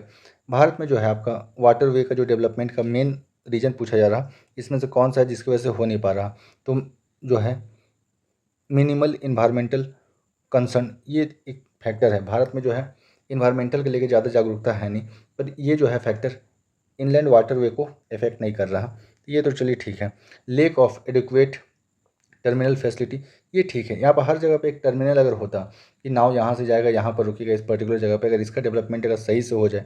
Bharat में जो है आपका वाटर वे का जो डेवलपमेंट का मेन रीजन पूछा जा रहा, इसमें से कौन सा है जिसकी वजह से हो नहीं पा रहा। तो जो है मिनिमल इन्वायरमेंटल कंसर्न ये एक फैक्टर है। भारत में जो है इन्वायरमेंटल के लेके ज़्यादा जागरूकता है नहीं, पर ये जो है फैक्टर इनलैंड वाटर वे को इफेक्ट नहीं कर रहा। ये तो चलिए ठीक है। Lake of adequate terminal facility, ये ठीक है। यहाँ पर हर जगह पे एक टर्मिनल अगर होता कि नाव यहाँ से जाएगा यहाँ पर रुकेगा इस पर्टिकुलर जगह पे, अगर इसका डेवलपमेंट अगर सही से हो जाए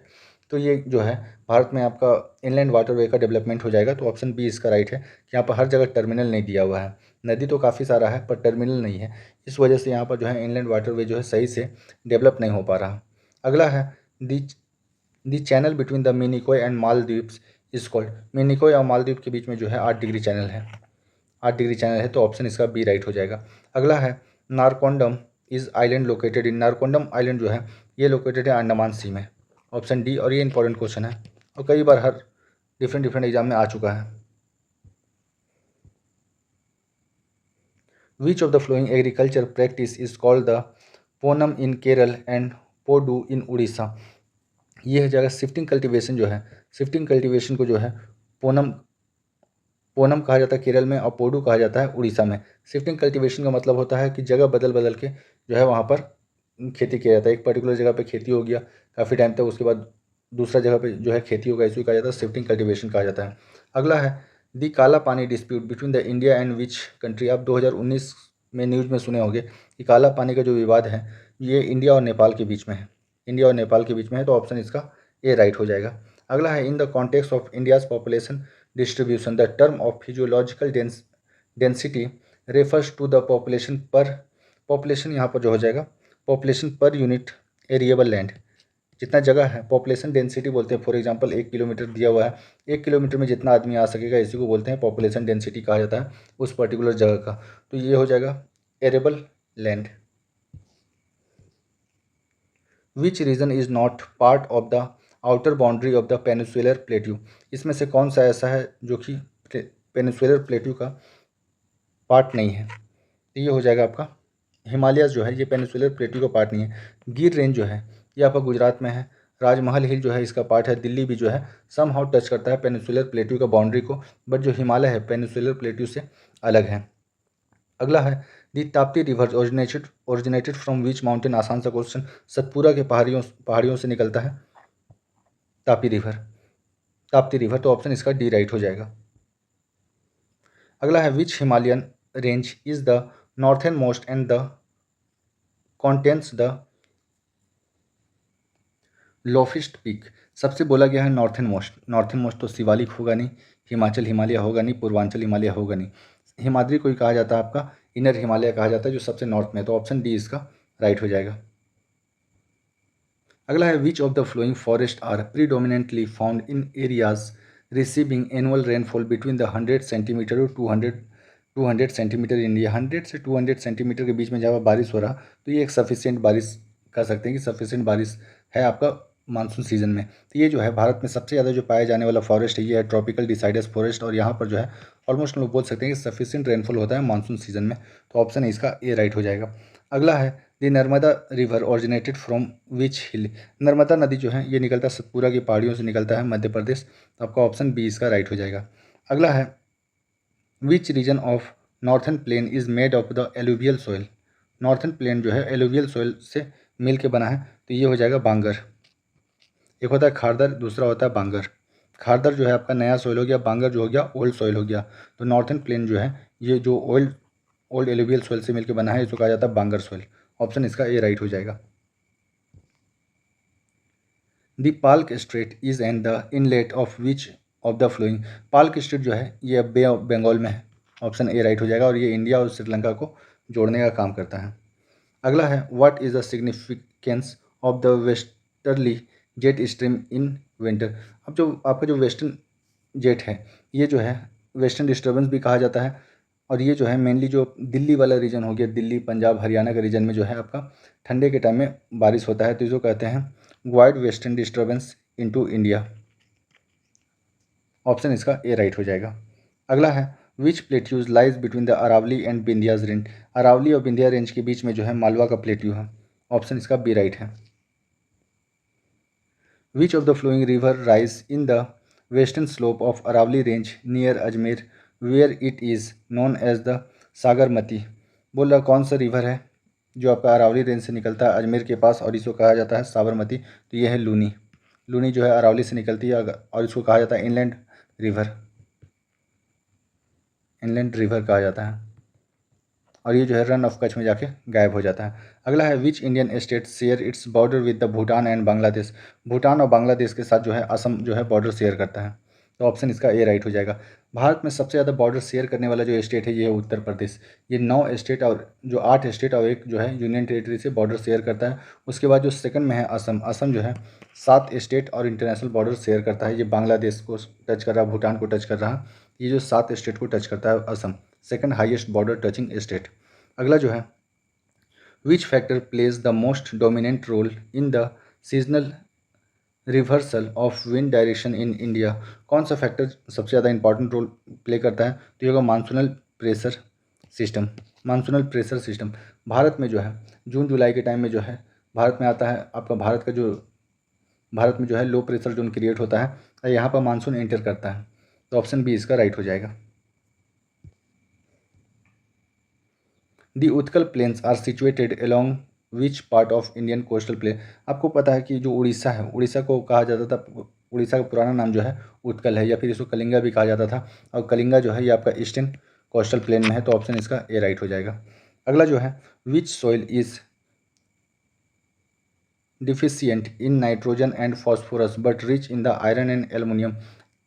तो ये जो है भारत में आपका इनलैंड वाटरवे का डेवलपमेंट हो जाएगा। तो ऑप्शन बी इसका राइट है कि यहाँ पर हर जगह टर्मिनल नहीं दिया हुआ है। नदी तो काफ़ी सारा है पर टर्मिनल नहीं है, इस वजह से यहाँ पर जो है इनलैंड वाटरवे जो है सही से डेवलप नहीं हो पा रहा। अगला है the channel between the Minicoy and Maldives is called. Minicoy और मालदीव के बीच में जो है 8 डिग्री चैनल है, 8 डिग्री चैनल है। तो ऑप्शन इसका बी राइट हो जाएगा। अगला है Narcondam is island located in. Narcondam island जो है ये लोकेटेड है अंडमान सी में। ऑप्शन डी, और ये इंपॉर्टेंट क्वेश्चन है और कई बार हर डिफरेंट एग्जाम में आ चुका है। Which of the flowing agriculture practice is called the Ponam in Kerala and Podu in Orissa. ये है जगह शिफ्टिंग कल्टीवेशन जो है, शिफ्टिंग कल्टीवेशन को जो है पोनम पोनम कहा जाता है केरल में और पोडू कहा जाता है उड़ीसा में। शिफ्टिंग कल्टीवेशन का मतलब होता है कि जगह बदल बदल के जो है वहाँ पर खेती किया जाता है। एक पर्टिकुलर जगह पे खेती हो गया काफ़ी टाइम तक, उसके बाद दूसरा जगह पे जो है खेती होगा, इसको कहा जाता है शिफ्टिंग कल्टीवेशन कहा जाता है। अगला है दी काला पानी dispute between the India and which country. आप 2019 में न्यूज़ में सुने होंगे कि काला पानी का जो विवाद है ये इंडिया और नेपाल के बीच में है, इंडिया और नेपाल के बीच में है। तो ऑप्शन इसका ए राइट हो जाएगा। अगला है in the context of India's population distribution, the term of physiological density refers to the population यहाँ पर जो हो जाएगा population per unit एरिएबल लैंड। जितना जगह है पॉपुलेशन डेंसिटी बोलते हैं। फॉर एग्जांपल 1 किलोमीटर दिया हुआ है, 1 किलोमीटर में जितना आदमी आ सकेगा इसी को बोलते हैं पॉपुलेशन डेंसिटी कहा जाता है उस पर्टिकुलर जगह का। तो ये हो जाएगा arable land. Which region is not part of the outer boundary of the peninsular plateau. इसमें से कौन सा ऐसा है जो कि पेनिसुलर प्लेट्यू का पार्ट नहीं है। तो ये हो जाएगा आपका हिमालय जो है ये पेनिसुलर प्लेट्यू का पार्ट नहीं है। गिर रेंज जो है ये आपका गुजरात में है। राजमहल हिल जो है इसका पार्ट है। दिल्ली भी जो है सम हाउ टच करता है पेनिसुलर प्लेट्यू का बाउंड्री को, बट जो हिमालय है पेनिसुलर प्लेट्यू से अलग है। अगला है the Tapti river originated from which mountain. आसान सा क्वेश्चन। सतपुरा के पहाड़ियों से निकलता है ताप्ती रिवर। तो ऑप्शन इसका डी राइट हो जाएगा। अगला है which Himalayan range is the northern most and the contents the loftiest peak. सबसे बोला गया है नॉर्थन मोस्ट तो शिवालिक होगा नहीं, हिमाचल हिमालय होगा नहीं, पूर्वांचल हिमालय होगा नहीं। हिमाद्री को ही कहा जाता है आपका इनर हिमालय कहा जाता है जो सबसे नॉर्थ में है। तो ऑप्शन डी इसका राइट हो जाएगा। अगला है which of the flowing forest are predominantly found in areas receiving annual rainfall between the 100 centimetre और 200 सेंटीमीटर इन इंडिया। 100 से 200 सेंटीमीटर के बीच में जब बारिश हो रहा तो ये एक सफिशिएंट बारिश कह सकते हैं कि सफिशिएंट बारिश है आपका मानसून सीजन में। तो ये जो है भारत में सबसे ज़्यादा जो पाया जाने वाला फॉरेस्ट है ये है ट्रॉपिकल डिसाइडस फॉरेस्ट, और यहाँ पर जो है ऑलमोस्ट हम लोग बोल सकते हैं कि सफिशिएंट रेनफॉल होता है मानसून सीजन में। तो ऑप्शन इसका ए राइट हो जाएगा। अगला है the Narmada river originated from which hill. Narmada नदी जो है ये निकलता है सतपुरा की पहाड़ियों से निकलता है मध्य प्रदेश। तो आपका ऑप्शन बी इसका राइट हो जाएगा। अगला है which region of northern plain is made of the alluvial soil. Northern plain जो है एलुवियल सॉइल से मिल के बना है। तो ये हो जाएगा बांगर। एक होता है खारदर, दूसरा होता है बांगर। खारदर जो है आपका नया सॉइल हो गया, बांगर जो हो गया ओल्ड सॉइल हो गया। तो नॉर्थन प्लेन जो है ये जो ओल्ड एलुवियल सॉइल से मिलकर बना है इसको कहा जाता है बांगर सॉइल। ऑप्शन इसका ए राइट हो जाएगा। The Palk straight is and the inlet of which of the flowing. Palk straight जो है ये बे ऑफ बंगाल में है। ऑप्शन ए राइट हो जाएगा और ये इंडिया और श्रीलंका को जोड़ने का काम करता है। अगला है what is the significance of the westerly jet stream in winter. अब जो आपका जो वेस्टर्न जेट है, ये जो है वेस्टर्न डिस्टर्बेंस भी कहा जाता है, और ये जो है मेनली जो दिल्ली वाला रीजन हो गया, दिल्ली पंजाब हरियाणा के रीजन में जो है आपका ठंडे के टाइम में बारिश होता है, तो इसको कहते हैं wide western disturbance into India. Option इसका ए राइट हो जाएगा। अगला है which plateaus lies between the Aravalli and Vindhyas range. Aravalli और बिंदिया रेंज के बीच में जो है मालवा का प्लेट्यू है। ऑप्शन इसका बी राइट है। Which of the following river rise in the western slope of Aravalli range near Ajmer where it is known as the Sagarmati. बोल रहा कौन सा रिवर है जो आपका अरावली रेंज से निकलता है अजमेर के पास और इसको कहा जाता है साबरमती। तो ये है लूनी। लूनी जो है अरावली से निकलती है और इसको कहा जाता है इनलैंड रिवर, इनलैंड रिवर कहा जाता है, और ये जो है रन ऑफ कच्छ में जाके गायब हो जाता है। अगला है which Indian state share its border with the Bhutan and Bangladesh. Bhutan और बांग्लादेश के साथ जो है असम जो है बॉर्डर शेयर करता है। तो ऑप्शन इसका ए राइट हो जाएगा। भारत में सबसे ज़्यादा बॉर्डर शेयर करने वाला जो स्टेट है ये है उत्तर प्रदेश। ये 9 स्टेट और जो 8 स्टेट और एक जो है यूनियन टेरिटरी से बॉर्डर शेयर करता है। उसके बाद जो सेकंड में है असम। असम जो है 7 स्टेट और इंटरनेशनल बॉर्डर शेयर करता है। ये बांग्लादेश को टच कर रहा है, भूटान को टच कर रहा है, ये जो 7 स्टेट को टच करता है Assam, second highest border touching state. अगला जो है which factor plays the most dominant role in the seasonal reversal of wind direction in India. कौन सा फैक्टर सबसे ज़्यादा इंपॉर्टेंट रोल प्ले करता है? तो ये होगा monsoonal pressure system. Monsoonal pressure system Bharat में जो है जून जुलाई के टाइम में जो है भारत में आता है आपका, भारत में जो है लो प्रेशर जोन क्रिएट होता है और यहाँ पर मानसून एंटर करता है। तो ऑप्शन बी इसका राइट हो जाएगा। The Utkal plains are situated along which part of Indian coastal plain. आपको पता है कि जो उड़ीसा है, उड़ीसा को कहा जाता था, उड़ीसा का पुराना नाम जो है उत्कल है, या फिर इसको कलिंगा भी कहा जाता था, और कलिंगा जो है ये आपका ईस्टर्न कोस्टल प्लेन में है। तो ऑप्शन इसका ए राइट हो जाएगा। अगला जो है विच soil is deficient in nitrogen and phosphorus but rich in the iron and aluminium.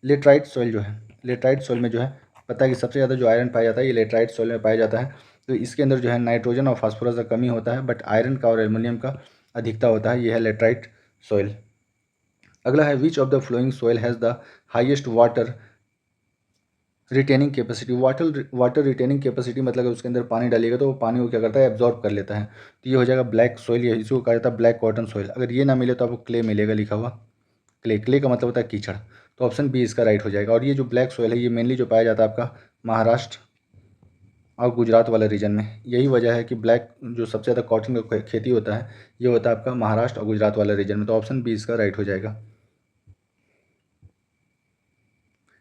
Laterite soil जो है, लेटराइट सॉइल में जो है पता है कि सबसे ज़्यादा जो आयरन पाया जाता है ये लेटराइट सॉइल में पाया जाता है। तो इसके अंदर जो है नाइट्रोजन और फास्फोरस का कमी होता है, बट आयरन का और एल्युमिनियम का अधिकता होता है। यह है लेटराइट सॉइल। अगला है which of the flowing soil has the highest water retaining capacity. Water retaining capacity मतलब उसके अंदर पानी डालिएगा तो वो पानी को क्या करता है, एब्जॉर्ब कर लेता है। तो ये हो जाएगा ब्लैक सॉइल, या इसको कहा जाता है ब्लैक कॉटन सॉइल। अगर ये ना मिले तो आपको क्ले मिलेगा लिखा हुआ, क्ले। क्ले का मतलब होता है कीचड़। तो ऑप्शन बी इसका राइट हो जाएगा। और ये जो ब्लैक सॉइल है ये मेनली जो पाया जाता है आपका महाराष्ट्र और गुजरात वाले रीजन में। यही वजह है कि ब्लैक जो सबसे ज़्यादा कॉटन का खेती होता है ये होता है आपका महाराष्ट्र और गुजरात वाले रीजन में। तो ऑप्शन बी इसका राइट हो जाएगा।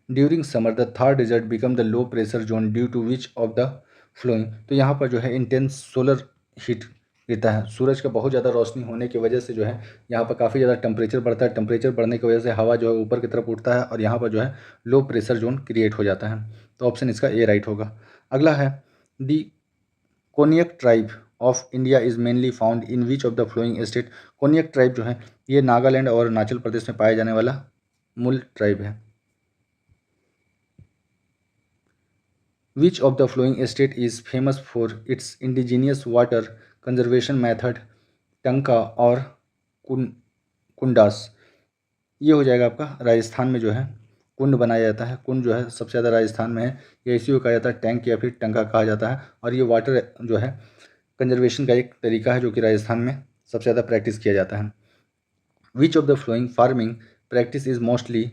During summer the Thar desert become the low pressure zone due to which of the flowing. तो यहाँ पर जो है इंटेंस सोलर हीट रहता है, सूरज का बहुत ज़्यादा रोशनी होने की वजह से जो है यहाँ पर काफ़ी ज़्यादा टेम्परेचर बढ़ता है। टेम्परेचर बढ़ने की वजह से हवा जो है ऊपर की तरफ उठता है और यहाँ पर जो है लो प्रेशर जोन क्रिएट हो जाता है। तो ऑप्शन इसका ए राइट होगा। अगला है the Konyak tribe of India is mainly found in which of the flowing state. Konyak tribe जो है ये नागालैंड और अरुणाचल प्रदेश में पाया जाने वाला मूल ट्राइब है। Which of the flowing state is famous for its indigenous water conservation method टंका और कुंडास। ये हो जाएगा आपका राजस्थान में जो है कुंड बनाया जाता है। कुंड जो है सबसे ज़्यादा राजस्थान में है, या इसी को कहा जाता है टैंक या फिर टंका कहा जाता है। और ये वाटर जो है कंजर्वेशन का एक तरीका है जो कि राजस्थान में सबसे ज़्यादा प्रैक्टिस किया जाता है। Which of the flowing farming practice is mostly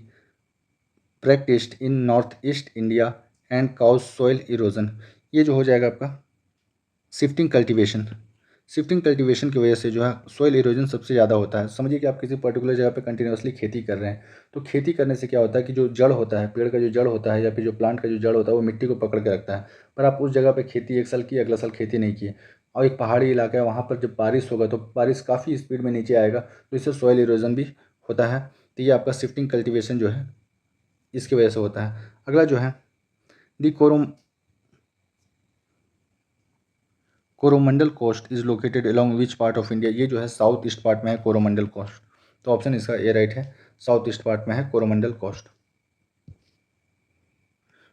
practised in north east India and causes soil erosion. ये जो हो जाएगा आपका शिफ्टिंग कल्टीवेशन। शिफ्टिंग कल्टीवेशन की वजह से जो है सॉइल इरोजन सबसे ज़्यादा होता है। समझिए कि आप किसी पर्टिकुलर जगह पे कंटिन्यूसली खेती कर रहे हैं, तो खेती करने से क्या होता है कि जो जड़ होता है, पेड़ का जो जड़ होता है या फिर जो प्लांट का जो जड़ होता है वो मिट्टी को पकड़ के रखता है। पर आप उस जगह पे खेती एक साल की, अगला साल खेती नहीं किए, और एक पहाड़ी इलाका है वहाँ पर जब बारिश होगा तो बारिश काफ़ी स्पीड में नीचे आएगा, तो इससे सॉइल इरोजन भी होता है। तो ये आपका शिफ्टिंग कल्टिवेशन जो है इसकी वजह से होता है। अगला जो है the Coromandel coast is located along which part of India. ये जो है साउथ ईस्ट पार्ट में है कोरोमंडल कोस्ट। तो ऑप्शन इसका ए राइट है, साउथ ईस्ट पार्ट में है Coromandel coast.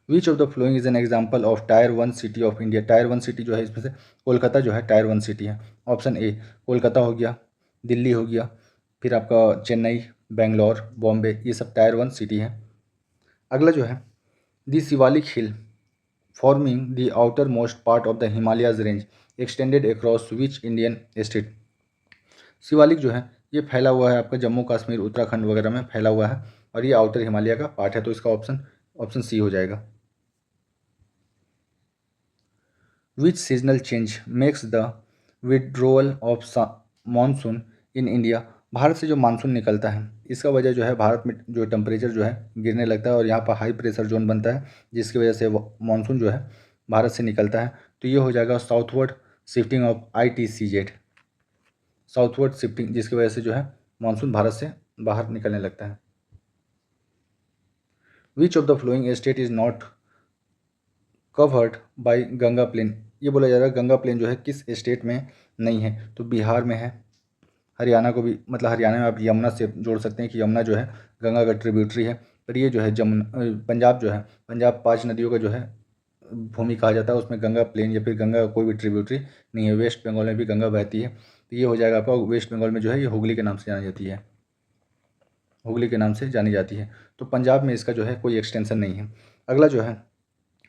Which of the flowing is an example of tier 1 city of India. Tier 1 city जो है इसमें से कोलकाता जो है टायर 1 सिटी है। ऑप्शन ए कोलकाता हो गया, दिल्ली हो गया, फिर आपका चेन्नई, बेंगलोर, बॉम्बे, ये सब टायर 1 सिटी है। अगला जो है the Shivalik hill forming the outer most part of the Himalayas range extended across which Indian state. Shivalik जो है ये फैला हुआ है आपका जम्मू कश्मीर, उत्तराखंड वगैरह में फैला हुआ है और ये आउटर हिमालय का पार्ट है, तो इसका ऑप्शन ऑप्शन सी हो जाएगा। Which seasonal change makes the withdrawal of monsoon in India. Bharat से जो मानसून निकलता है इसका वजह जो है भारत में जो टेम्परेचर जो है गिरने लगता है और यहाँ पर हाई प्रेशर जोन बनता है, जिसकी वजह से मानसून जो है भारत से निकलता है। तो ये हो जाएगा southward shifting of ITCZ, southward shifting, जिसकी वजह से जो है मानसून भारत से बाहर निकलने लगता है। Which of the flowing state is not covered by Ganga plain. ये बोला जा रहा है गंगा प्लेन जो है किस स्टेट में नहीं है, तो बिहार में है। हरियाणा को भी, मतलब हरियाणा में आप यमुना से जोड़ सकते हैं कि यमुना जो है गंगा का ट्रिब्यूटरी है। पर ये जो है पंजाब जो है, पंजाब 5 नदियों का जो है भूमि कहा जाता है, उसमें गंगा प्लेन या फिर गंगा का कोई भी ट्रिब्यूटरी नहीं है। वेस्ट बंगाल में भी गंगा बहती है, तो ये हो जाएगा आपका वेस्ट बंगाल में जो है ये हुगली के नाम से जानी जाती है, हुगली के नाम से जानी जाती है। तो पंजाब में इसका जो है कोई एक्सटेंशन नहीं है। अगला जो है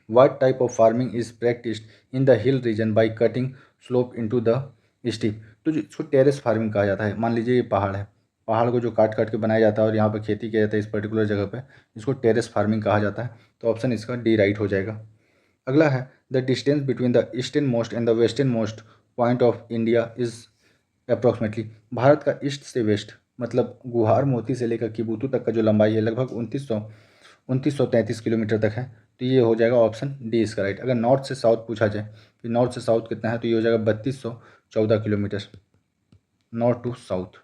what type of farming is practised in the hill region by cutting slope into the steep. तो जो इसको टेरेस फार्मिंग कहा जाता है। मान लीजिए ये पहाड़ है, पहाड़ को जो काट काट के बनाया जाता है और यहाँ पर खेती किया जाता है इस पर्टिकुलर जगह पे, इसको टेरेस फार्मिंग कहा जाता है। तो ऑप्शन इसका डी राइट हो जाएगा। अगला है the distance between the eastern most and the western most point of India is approximately. Bharat का ईस्ट से वेस्ट मतलब गुहार मोती से लेकर किबुतु तक का जो लंबाई है लगभग 2933 किलोमीटर तक है। तो ये हो जाएगा ऑप्शन डी इसका राइट। अगर नॉर्थ से साउथ पूछा जाए कि नॉर्थ से साउथ कितना है, तो ये हो जाएगा 3214 kilometre north to south.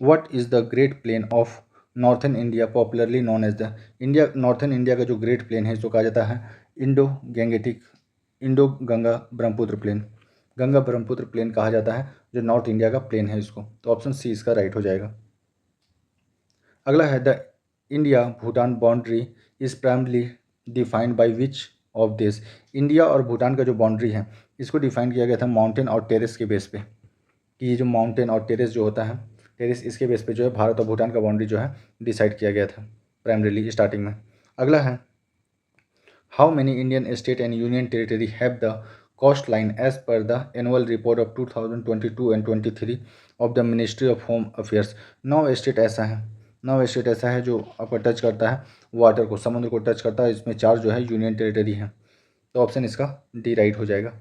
What is the great plain of northern India popularly known as the India. Northern India का जो ग्रेट प्लेन है इसको कहा जाता है Indo Ganga Brahmaputra plain. Ganga Brahmaputra plain कहा जाता है जो नॉर्थ इंडिया का प्लेन है इसको। तो ऑप्शन सी इसका राइट हो जाएगा। अगला है the India Bhutan boundary is primarily defined by which of this. India और भूटान का जो बाउंड्री है इसको डिफाइन किया गया था माउंटेन और टेरेस के बेस पे, कि ये जो माउंटेन और टेरेस जो होता है, टेरेस इसके बेस पे जो है भारत और भूटान का बाउंड्री जो है डिसाइड किया गया था प्राइमरीली स्टार्टिंग में। अगला है how many Indian state and union territory have the coast line as per the annual report of 2022 and 23 of the ministry of home affairs. 9 state ऐसा है जो आपका टच करता है वाटर को, समुद्र को टच करता है। इसमें 4 जो है यूनियन टेरिटरी हैं। तो ऑप्शन इसका डी राइट हो जाएगा।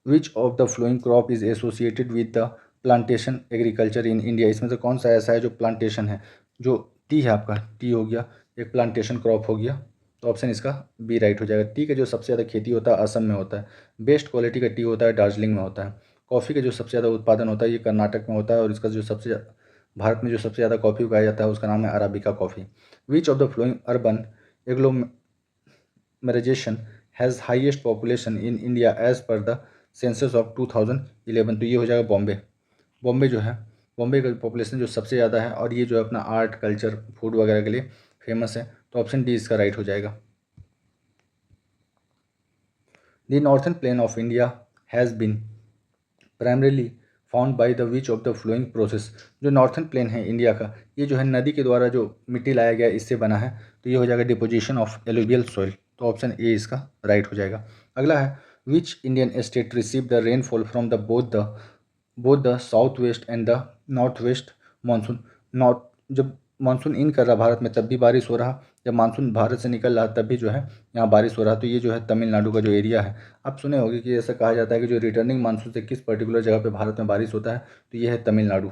Which of the flowing crop is associated with the plantation agriculture in India. इसमें से कौन सा ऐसा है जो प्लांटेशन है, जो टी है आपका, टी हो गया, एक प्लांटेशन क्रॉप हो गया। तो ऑप्शन इसका बी राइट हो जाएगा। टी का जो सबसे ज़्यादा खेती होता है असम में होता है, बेस्ट क्वालिटी का टी होता है दार्जिलिंग में होता है। कॉफ़ी का जो सबसे ज़्यादा उत्पादन होता है ये कर्नाटक में होता है और इसका जो भारत में जो सबसे ज़्यादा कॉफ़ी उगाया जाता है उसका नाम है arabica coffee. Which of the flowing urban agglomeration has highest population in India as per the census of 2011। तो ये हो जाएगा बॉम्बे। बॉम्बे जो है, बॉम्बे का पॉपुलेशन जो सबसे ज़्यादा है और ये जो है अपना आर्ट कल्चर फूड वगैरह के लिए फेमस है। तो ऑप्शन डी इसका राइट हो जाएगा। The northern plain of India has been primarily found by the which of the flowing process. जो नॉर्थन प्लेन है इंडिया का ये जो है नदी के द्वारा जो मिट्टी लाया गया इससे बना है। तो ये हो जाएगा डिपोजिशन ऑफ एलुवियल सॉइल। तो ऑप्शन ए इसका राइट हो जाएगा। अगला है which Indian state receive the rainfall from the both the south west and the north west monsoon. North जब मानसून इन कर रहा भारत में तब भी बारिश हो रहा, जब मानसून भारत से निकल रहा तब भी जो है यहाँ बारिश हो रहा। तो ये जो है तमिलनाडु का जो एरिया है, आप सुने होंगे कि ऐसा कहा जाता है कि जो रिटर्निंग मानसून से किस पर्टिकुलर जगह पे भारत में बारिश होता है, तो ये है तमिलनाडु।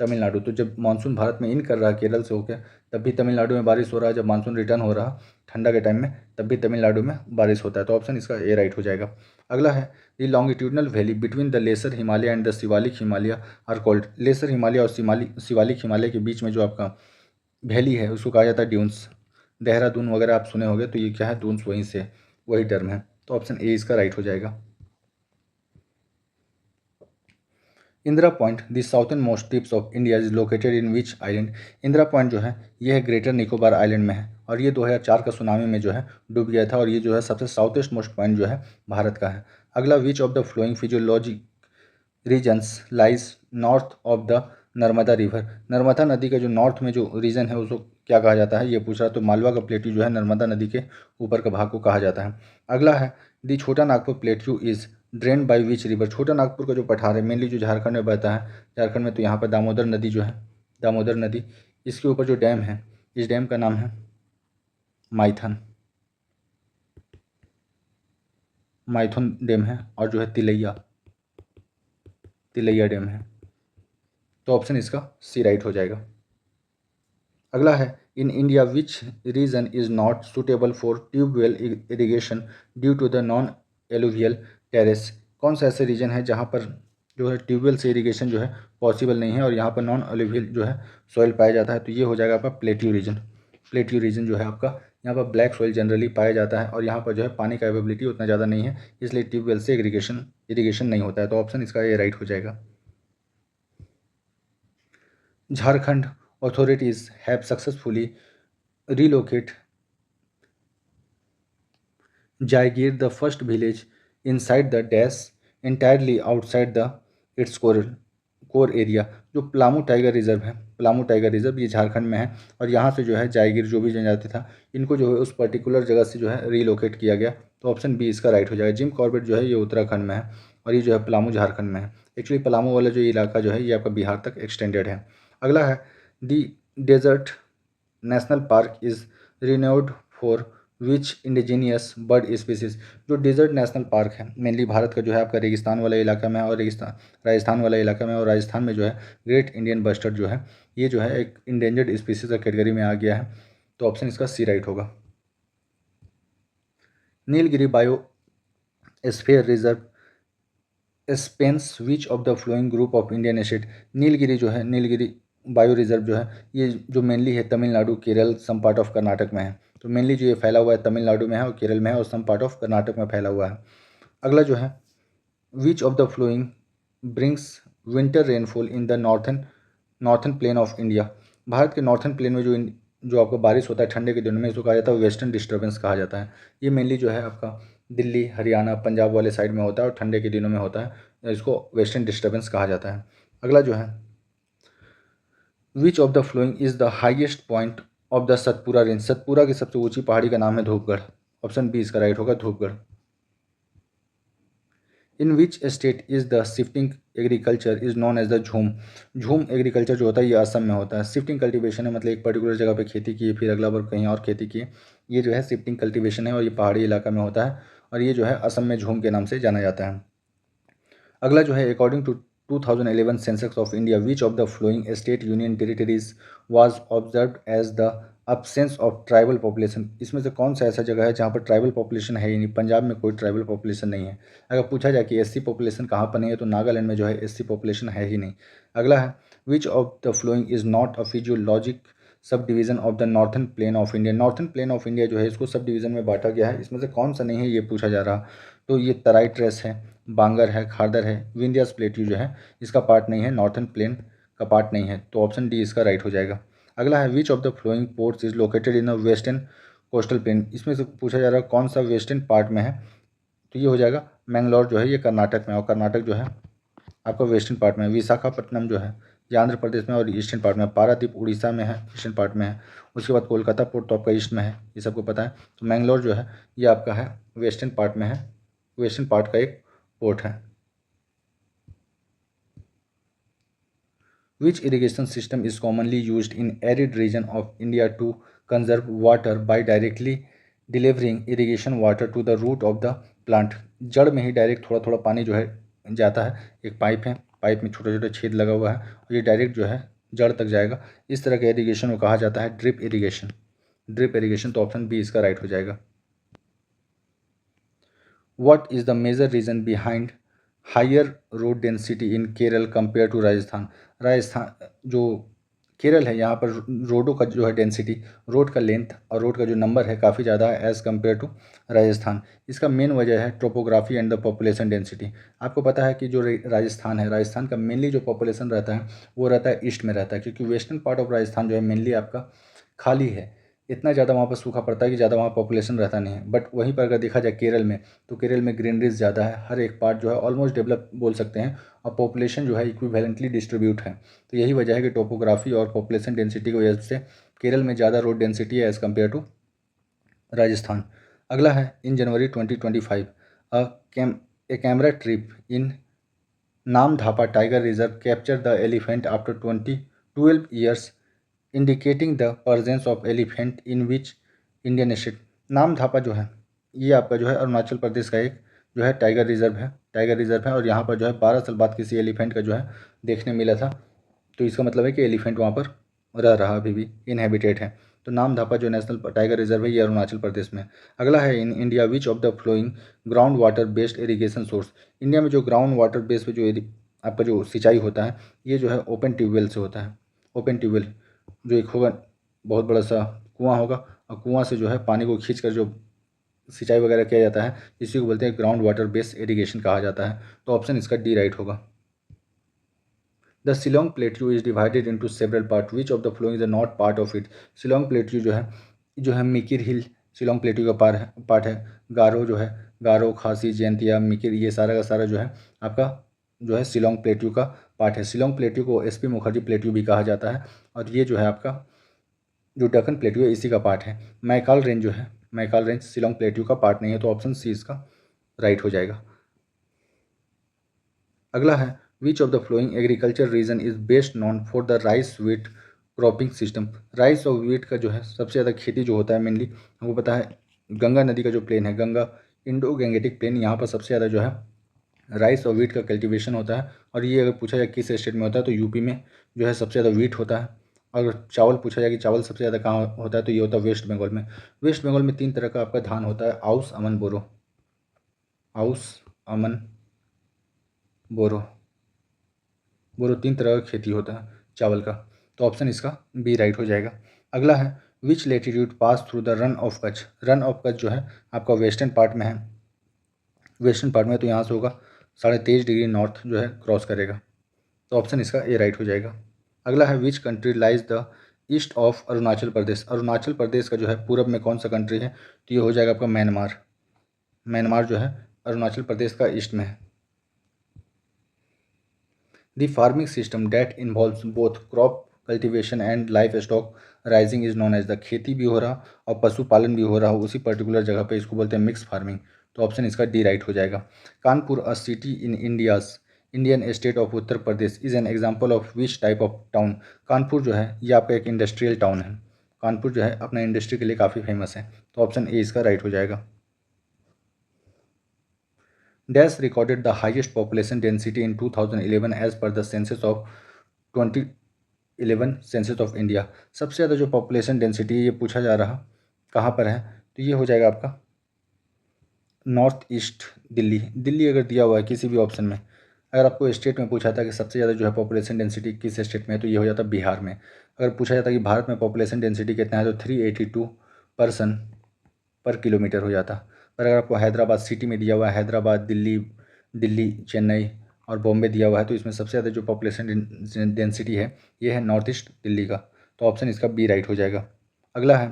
तमिलनाडु तो जब मानसून भारत में इन कर रहा है केरल से होकर तब भी तमिलनाडु में बारिश हो रहा है, जब मानसून रिटर्न हो रहा ठंडा के टाइम में तब भी तमिलनाडु में बारिश होता है। तो ऑप्शन इसका ए राइट हो जाएगा। अगला है the longitudinal valley between the lesser Himalaya and the Shivalik Himalaya are called. Lesser Himalaya और शिवालिक हिमालय के बीच में जो आपका वैली है उसको कहा जाता है ड्यून्स। देहरादून वगैरह आप सुने होंगे, तो ये क्या है दून्स, वहीं से वही टर्म है। तो ऑप्शन ए इसका राइट हो जाएगा। Indira point the southern most tips of India is located in which island. Indira point जो है ये है ग्रेटर निकोबार आइलैंड में है और ये 2004 का सुनामी में जो है डूब गया था और ये जो है सबसे साउथेस्ट मोस्ट पॉइंट जो है भारत का है। अगला, which of the flowing physiology regions lies north of the Narmada river. Narmada नदी का जो नॉर्थ में जो रीजन है उसको क्या कहा जाता है ये पूछ रहा, तो मालवा का प्लेट्यू जो है नर्मदा नदी के ऊपर का भाग को कहा जाता है। अगला है, दी छोटा Nagpur plateau is drain by which river. छोटा नागपुर का जो पठार है मेनली जो झारखंड में बहता है, झारखंड में तो यहाँ पर दामोदर नदी जो है, दामोदर नदी, इसके ऊपर जो डैम है इस डैम का नाम है माइथन, माइथन डैम है और जो है तिलैया, तिलैया डैम है। तो ऑप्शन इसका सी राइट हो जाएगा। अगला है, in India which region is not suitable for tubewell irrigation due to the non alluvial terrace. कौन सा ऐसे रीजन है जहाँ पर जो है ट्यूबवेल से इरिगेशन जो है पॉसिबल नहीं है और यहाँ पर नॉन एलुवियल जो है सॉइल पाया जाता है, तो ये हो जाएगा आपका प्लेट्यू रीजन। प्लेट्यू रीजन जो है आपका, यहाँ पर ब्लैक सॉइल जनरली पाया जाता है और यहाँ पर जो है पानी का अवेबिलिटी उतना ज़्यादा नहीं है, इसलिए ट्यूबवेल से इरिगेशन नहीं होता है, तो ऑप्शन इसका ये राइट हो जाएगा। Jharkhand authorities have successfully relocate Jaigir, the first village inside the dash, entirely outside the its core area। जो पलामू टाइगर रिजर्व है, पलामू टाइगर रिजर्व ये झारखंड में है और यहाँ से जो है जायगिर जो भी जनजाति था इनको जो है उस पर्टिकुलर जगह से जो है रीलोकेट किया गया, तो ऑप्शन बी इसका राइट हो जाएगा। जिम कॉर्बेट जो है ये उत्तराखंड में है और ये जो है पलामू झारखंड में है। एक्चुअली पलामू वाला जो इलाका जो है ये आपका बिहार तक एक्सटेंडेड है। अगला है, the desert national park is renowned for which indigenous bird species. जो डेजर्ट नेशनल पार्क है मेनली भारत का जो है आपका रेगिस्तान वाला इलाका में है और राजस्थान वाला इलाका में, और राजस्थान में जो है ग्रेट इंडियन बस्टर्ड जो है ये जो है एक इंडेंजर्ड स्पीसीज का कैटेगरी में आ गया है, तो ऑप्शन इसका सी राइट होगा। Nilgiri bio sphere reserve Spence which of the flowing group of Indian acid. Nilgiri जो है, नीलगिरी बायो रिजर्व जो है ये जो मेनली है Tamil Nadu, Kerala, some part of Karnataka में है, तो मेनली जो ये फैला हुआ है तमिलनाडु में है और केरल में है और सम पार्ट ऑफ कर्नाटक में फैला हुआ है। अगला जो है, which of the flowing brings winter rainfall in the northern plain of India. Bharat के नॉर्थन प्लेन में जो आपका बारिश होता है ठंडे के दिनों में इसको कहा जाता है वेस्टर्न डिस्टर्बेंस कहा जाता है। ये मेनली जो है आपका दिल्ली, हरियाणा, पंजाब वाले साइड में होता है और ठंडे के दिनों में होता है, इसको वेस्टर्न डिस्टर्बेंस कहा जाता है। अगला जो है, which of the flowing is the highest point of the Satpura range. Satpura की सबसे ऊंची पहाड़ी का नाम है धूपगढ़, ऑप्शन बी इसका राइट होगा, Dhupgarh. In which state is the shifting agriculture is known as the Jhum. Jhum agriculture जो होता है ये असम में होता है। शिफ्टिंग कल्टीवेशन है मतलब एक पर्टिकुलर जगह पे खेती की फिर अगला बार कहीं और खेती की, ये जो है शिफ्टिंग कल्टीवेशन है और ये पहाड़ी इलाका में होता है और ये जो है असम में झूम के नाम से जाना जाता है। अगला जो है, according to 2011 census of India which of the flowing state union territories was observed as the absence of tribal population. इसमें से कौन सा ऐसा जगह है जहाँ पर ट्राइबल पॉपुलेशन है ही नहीं। पंजाब में कोई ट्राइबल पॉपुलेशन नहीं है। अगर पूछा जाए कि एससी पॉपुलेशन कहाँ पर नहीं है तो नागालैंड में जो है एससी पॉपुलेशन है ही नहीं। अगला है, which of the flowing is not a physiologic sub division of the northern plain of India. Northern plain of India जो है इसको सब डिवीजन में बांटा गया है, इसमें से कौन सा नहीं है ये पूछा जा रहा, तो ये तराई ट्रेस है, बांगर है, खारदर है, विंध्यास प्लेट्यू जो है इसका पार्ट नहीं है, नॉर्थन प्लेन का पार्ट नहीं है, तो ऑप्शन डी इसका राइट हो जाएगा। अगला है, which of the flowing ports is located in the western coastal plane. इसमें से पूछा जा रहा है कौन सा वेस्टर्न पार्ट में है, तो ये हो जाएगा मैंगलोर जो है ये कर्नाटक में, और कर्नाटक जो है आपका वेस्टर्न पार्ट में। विशाखापट्टनम जो है ये आंध्र प्रदेश में और ईस्टर्न पार्ट में। पारादीप उड़ीसा में है, ईस्टर्न पार्ट में है। उसके बाद कोलकाता पोर्ट तो आपका ईस्ट में है, ये सबको पता है। तो मैंगलोर जो है ये आपका है वेस्टर्न पार्ट में है, वेस्टर्न पार्ट का एक पोर्ट है। Which irrigation system is commonly used in arid region of India to conserve water by directly delivering irrigation water to the root of the plant। जड़ में ही डायरेक्ट थोड़ा थोड़ा पानी जो है जाता है, एक पाइप है, पाइप में छोटे छोटे छेद लगा हुआ है और ये डायरेक्ट जो है जड़ तक जाएगा। इस तरह के इरीगेशन को कहा जाता है ड्रिप इरीगेशन। ड्रिप इरीगेशन, तो ऑप्शन बी इसका राइट हो जाएगा। What is the major reason behind higher road density in Kerala compare to Rajasthan. Rajasthan जो केरल है, यहाँ पर रोडों का जो है डेंसिटी, रोड का लेंथ और रोड का जो नंबर है काफ़ी ज़्यादा है एज़ कम्पेयर टू राजस्थान। इसका मेन वजह है topography and the population density. आपको पता है कि जो राजस्थान है, राजस्थान का मेनली जो पॉपुलेशन रहता है वो रहता है ईस्ट में रहता है, क्योंकि वेस्टर्न पार्ट ऑफ राजस्थान जो है मेनली आपका खाली है, इतना ज़्यादा वहाँ पर सूखा पड़ता है कि ज़्यादा वहाँ पॉपुलेशन रहता नहीं है। बट वहीं पर अगर देखा जाए केरल में, तो केरल में ग्रीनरीज ज़्यादा है, हर एक पार्ट जो है ऑलमोस्ट डेवलप बोल सकते हैं, और पॉपुलेशन जो है इक्विवेलेंटली डिस्ट्रीब्यूट है। तो यही वजह है कि टोपोग्राफी और पॉपुलेशन डेंसिटी की वजह से केरल में ज़्यादा रोड डेंसिटी है एज़ कम्पेयर टू राजस्थान। अगला है इन जनवरी 2025 a camera trip in Namdapha tiger reserve capture the elephant after 12 years indicating the presence of elephant in which Indian state. Namdapha जो है ये आपका जो है अरुणाचल प्रदेश का एक जो है टाइगर रिजर्व है, और यहाँ पर जो है 12 साल बाद किसी एलिफेंट का जो है देखने मिला था। तो इसका मतलब है कि एलिफेंट वहाँ पर रह रहा, अभी भी इनहेबिटेड है। तो नामधापा जो नेशनल टाइगर रिजर्व है ये अरुणाचल प्रदेश में। अगला है in India which of the flowing ground water based irrigation source. India में जो ग्राउंड वाटर बेस पे जो आपका जो सिंचाई होता है ये जो है ओपन ट्यूबवेल से होता है। ओपन ट्यूबवेल जो एक होगा बहुत बड़ा सा कुआं होगा, और कुआं से जो है पानी को खींच कर जो सिंचाई वगैरह किया जाता है, इसी को बोलते हैं ग्राउंड वाटर बेस्ड इरीगेशन कहा जाता है। तो ऑप्शन इसका डी राइट होगा। The Shillong plateau is divided into several part, which of the flowing is not part of it. Shillong plateau जो है मिकिर हिल शिलोंग प्लेट्यू का पार्ट है। गारो जो है, गारो, खासी, जयंतिया, मिकिर, ये सारा का सारा जो है आपका जो है शिलोंग प्लेट्यू का पार्ट है। शिलोंग प्लेट्यू को एसपी मुखर्जी प्लेट्यू भी कहा जाता है, और ये जो है आपका जो डकन प्लेट्यू है इसी का पार्ट है। मैकाल रेंज जो है, मैकाल रेंज शिलोंग प्लेट्यू का पार्ट नहीं है, तो ऑप्शन सी इसका राइट हो जाएगा। अगला है which of the flowing agriculture region is best known for the rice wheat cropping system. Rice और वीट का जो है सबसे ज़्यादा खेती जो होता है मेनली हमको पता है गंगा नदी का जो प्लेन है, गंगा इंडो गैंगेटिक प्लेन, यहाँ पर सबसे ज़्यादा जो है राइस और वीट का कल्टीवेशन होता है। और ये अगर पूछा जाए किस स्टेट में होता है तो यूपी में जो है सबसे ज़्यादा वीट होता है। अगर चावल पूछा जाए कि चावल सबसे ज़्यादा कहाँ होता है तो ये होता है वेस्ट बंगाल में। वेस्ट बंगाल में 3 तरह का आपका धान होता है, आउस, अमन, बोरो। आउस, अमन, बोरो। बोरो 3 तरह का खेती होता है चावल का। तो ऑप्शन इसका बी राइट हो जाएगा। अगला है which latitude pass through the Rann of Kutch. Rann of Kutch जो है आपका वेस्टर्न पार्ट में है, वेस्टर्न पार्ट में, तो यहाँ से होगा 23.5 डिग्री नॉर्थ जो है क्रॉस करेगा। तो ऑप्शन इसका ए राइट हो जाएगा। अगला है which country lies the east of Arunachal Pradesh. Arunachal Pradesh का जो है पूरब में कौन सा कंट्री है, तो ये हो जाएगा आपका म्यांमार। म्यांमार जो है अरुणाचल प्रदेश का ईस्ट में है। The farming system that involves both crop cultivation and livestock raising is known as the. खेती भी हो रहा और पशुपालन भी हो रहा हो उसी पर्टिकुलर जगह पे, इसको बोलते हैं मिक्स फार्मिंग। तो ऑप्शन इसका डी राइट हो जाएगा। कानपुर अ city in India's Indian state of Uttar Pradesh is an example of which type of town. Kanpur जो है ये आपका एक इंडस्ट्रियल टाउन है। कानपुर जो है अपना इंडस्ट्री के लिए काफ़ी फेमस है। तो ऑप्शन ए इसका राइट हो जाएगा। Dash recorded the highest population density in 2011 as per the census of 2011 census of India. सबसे ज़्यादा जो पॉपुलेशन डेंसिटी ये पूछा जा रहा कहाँ पर है, तो ये हो जाएगा आपका नॉर्थ ईस्ट दिल्ली। दिल्ली अगर दिया हुआ है किसी भी ऑप्शन में, अगर आपको स्टेट में पूछा था कि सबसे ज़्यादा जो है पॉपुलेशन डेंसिटी किस स्टेट में है, तो ये हो जाता बिहार में। अगर पूछा जाता कि भारत में पॉपुलेशन डेंसिटी कितना है, तो 382 पर्सन पर किलोमीटर हो जाता। पर अगर आपको हैदराबाद सिटी में दिया हुआ है, हैदराबाद, दिल्ली, चेन्नई और बॉम्बे दिया हुआ है, तो इसमें सबसे ज़्यादा जो पॉपुलेशन डेंसिटी है ये है नॉर्थ ईस्ट दिल्ली का। तो ऑप्शन इसका बी राइट हो जाएगा। अगला है